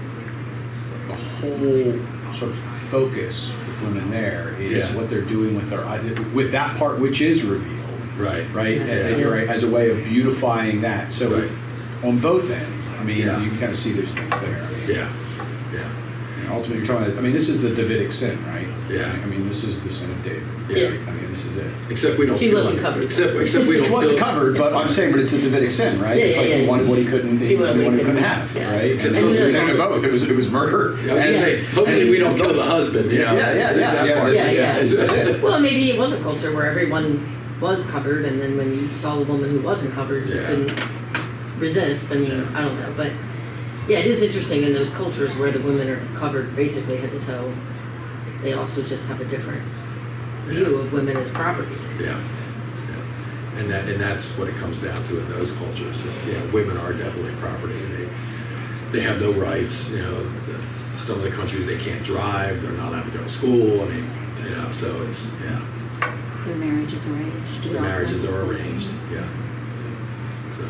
[SPEAKER 12] the whole sort of focus with women there is what they're doing with their eye, with that part which is revealed.
[SPEAKER 1] Right.
[SPEAKER 12] Right?
[SPEAKER 1] Yeah.
[SPEAKER 12] And you're right, as a way of beautifying that. So
[SPEAKER 1] Right.
[SPEAKER 12] on both ends, you
[SPEAKER 1] Yeah.
[SPEAKER 12] can kind of see those things there.
[SPEAKER 1] Yeah.
[SPEAKER 12] And ultimately, you're talking about, this is the Davidic sin, right?
[SPEAKER 1] Yeah.
[SPEAKER 12] This is the sin of David.
[SPEAKER 1] Yeah.
[SPEAKER 12] Right? This is it.
[SPEAKER 1] Except we don't.
[SPEAKER 3] She
[SPEAKER 1] kill
[SPEAKER 3] wasn't
[SPEAKER 1] him.
[SPEAKER 3] covered.
[SPEAKER 1] Except we don't.
[SPEAKER 12] She wasn't
[SPEAKER 1] kill-
[SPEAKER 12] covered, but I'm saying, but it's the Davidic sin, right?
[SPEAKER 3] Yeah,
[SPEAKER 12] It's like
[SPEAKER 3] yeah,
[SPEAKER 12] he
[SPEAKER 3] yeah.
[SPEAKER 12] wanted what he couldn't,
[SPEAKER 3] He wanted what he
[SPEAKER 12] couldn't
[SPEAKER 3] couldn't
[SPEAKER 12] have,
[SPEAKER 3] have,
[SPEAKER 12] right?
[SPEAKER 1] yeah.
[SPEAKER 12] And both. It was murder.
[SPEAKER 1] I was gonna say, hopefully we don't kill the husband.
[SPEAKER 12] Yeah.
[SPEAKER 1] That part.
[SPEAKER 3] Yeah, yeah.
[SPEAKER 12] That's it.
[SPEAKER 3] Well, maybe it was a culture where everyone was covered, and then when you saw a woman who wasn't covered, you
[SPEAKER 1] Yeah.
[SPEAKER 3] couldn't resist. I don't know, but yeah, it is interesting in those cultures where the women are covered basically head to toe. They also just have a different view of women as property.
[SPEAKER 1] Yeah. And that's what it comes down to in those cultures. Yeah, women are definitely property. They have no rights. Some of the countries they can't drive. They're not allowed to go to school. So it's
[SPEAKER 10] Their marriage is arranged.
[SPEAKER 1] the marriages are arranged. Yeah. So,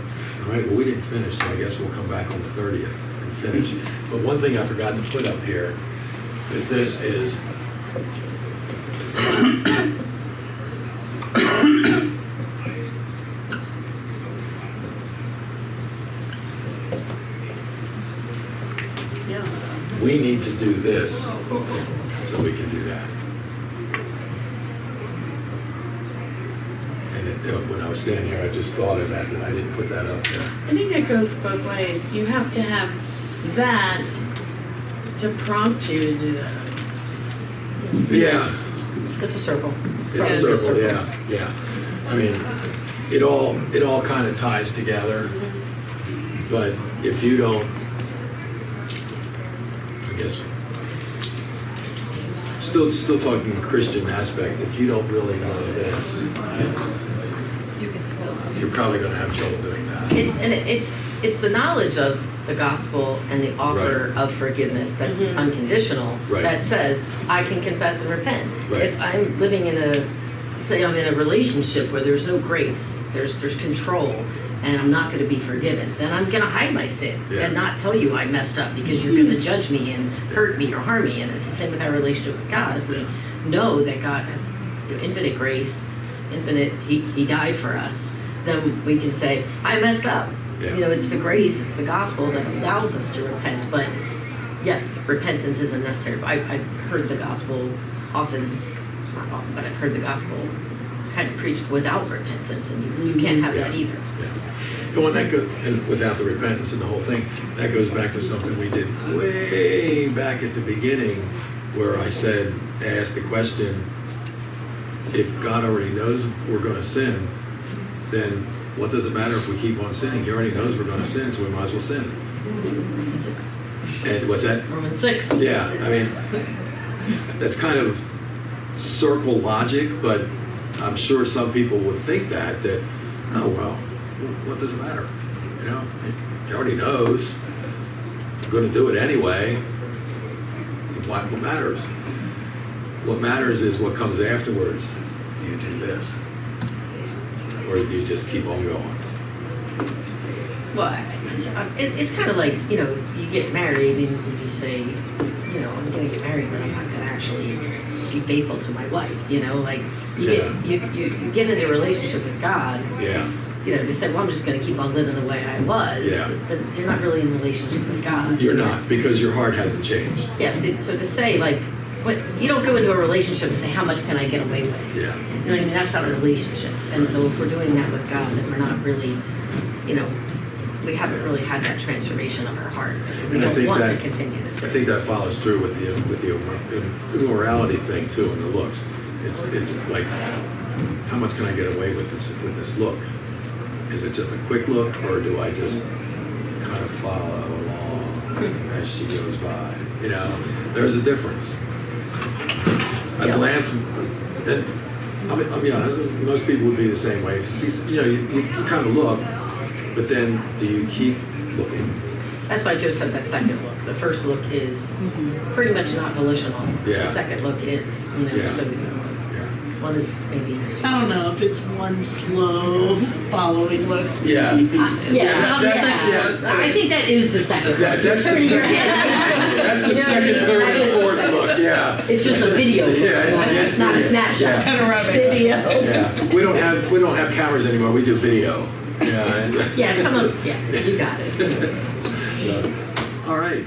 [SPEAKER 1] all right. Well, we didn't finish, so I guess we'll come back on the 30th and finish. But one thing I forgot to put up here with this is. We need to do this so we can do that. And when I was standing here, I just thought of that I didn't put that up there.
[SPEAKER 2] I think it goes both ways. You have to have that to prompt you to do that.
[SPEAKER 1] Yeah,
[SPEAKER 3] It's a circle.
[SPEAKER 1] it's a circle. Yeah. It all kind of ties together. But if you don't, I guess, still talking Christian aspect, if you don't really know this,
[SPEAKER 9] You can still.
[SPEAKER 1] you're probably going to have trouble doing that.
[SPEAKER 3] It's the knowledge of the gospel and the offer
[SPEAKER 1] Right.
[SPEAKER 3] of forgiveness that's
[SPEAKER 2] Mhm.
[SPEAKER 3] unconditional,
[SPEAKER 1] Right.
[SPEAKER 3] that says I can confess and repent.
[SPEAKER 1] Right.
[SPEAKER 3] If I'm living say I'm in a relationship where there's no grace, there's control, and I'm not going to be forgiven, then I'm going to hide my sin
[SPEAKER 1] Yeah.
[SPEAKER 3] and not tell you I messed up because you're going to judge me and hurt me or harm me. And it's the same with our relationship with God. If we know that God has infinite grace, He died for us, then we can say, I messed up.
[SPEAKER 1] Yeah.
[SPEAKER 3] It's the grace, it's the gospel that allows us to repent. But yes, repentance isn't necessary. I've heard the gospel often, not often, but I've heard the gospel kind of preached without repentance, and you can't have that either.
[SPEAKER 1] Yeah. And and without the repentance and the whole thing, that goes back to something we did way back at the beginning, where I asked the question, if God already knows we're gonna sin, then what does it matter if we keep on sinning? He already knows we're gonna sin, so we might as well sin.
[SPEAKER 3] Romans 6.
[SPEAKER 1] And what's that?
[SPEAKER 3] Romans 6.
[SPEAKER 1] Yeah, I mean, that's kind of circle logic, but I'm sure some people would think that, oh, well, what does it matter? You know, he already knows. I'm going to do it anyway. What matters? What matters is what comes afterwards. Do you do this? Or do you just keep on going?
[SPEAKER 3] Well, it's kind of like, you know, you get married and you say, you know, I'm going to get married, but I'm not going to actually be faithful to my wife. You know, like you get into a relationship with God.
[SPEAKER 1] Yeah.
[SPEAKER 3] You know, to say, well, I'm just going to keep on living the way I was.
[SPEAKER 1] Yeah.
[SPEAKER 3] Then you're not really in a relationship with God.
[SPEAKER 1] You're
[SPEAKER 3] So-
[SPEAKER 1] not, because your heart hasn't changed.
[SPEAKER 3] Yes. So to say, like, what, you don't go into a relationship and say, how much can I get away with?
[SPEAKER 1] Yeah.
[SPEAKER 3] You know what I mean? That's not a relationship. And so if we're doing that with God, then we're not really, you know, we haven't really had that transformation of our heart. We
[SPEAKER 1] And I
[SPEAKER 3] don't
[SPEAKER 1] think
[SPEAKER 3] want
[SPEAKER 1] that-
[SPEAKER 3] to continue to sin.
[SPEAKER 1] I think that follows through with the immorality thing too, and the looks. It's like, how much can I get away with this look? Is it just a quick look, or do I just kind of follow along as she goes by? You know, there's a difference. A
[SPEAKER 3] Yeah.
[SPEAKER 1] glance, and I'll be honest, most people would be the same way. If you see, you know, you kind of look, but then do you keep looking?
[SPEAKER 3] That's why Joe said that second look. The first look is pretty much not volitional.
[SPEAKER 1] Yeah.
[SPEAKER 3] The second look is, you know,
[SPEAKER 1] Yeah.
[SPEAKER 3] so
[SPEAKER 1] Yeah.
[SPEAKER 3] one is maybe.
[SPEAKER 5] I don't know if it's one slow following look.
[SPEAKER 1] Yeah.
[SPEAKER 3] I think that is the second.
[SPEAKER 1] That's the
[SPEAKER 3] Turn your
[SPEAKER 1] second.
[SPEAKER 3] head.
[SPEAKER 1] That's the
[SPEAKER 3] You know what I
[SPEAKER 1] second,
[SPEAKER 3] mean?
[SPEAKER 1] third,
[SPEAKER 3] That
[SPEAKER 1] and
[SPEAKER 3] is-
[SPEAKER 1] fourth look. Yeah.
[SPEAKER 3] It's just a video.
[SPEAKER 1] Yeah,
[SPEAKER 3] It's not a snapshot.
[SPEAKER 1] Yeah.
[SPEAKER 5] Panoramic video.
[SPEAKER 1] Yeah. We don't have cameras anymore. We do video. Yeah.
[SPEAKER 3] Yeah, if someone, yeah, you got it.
[SPEAKER 1] All right.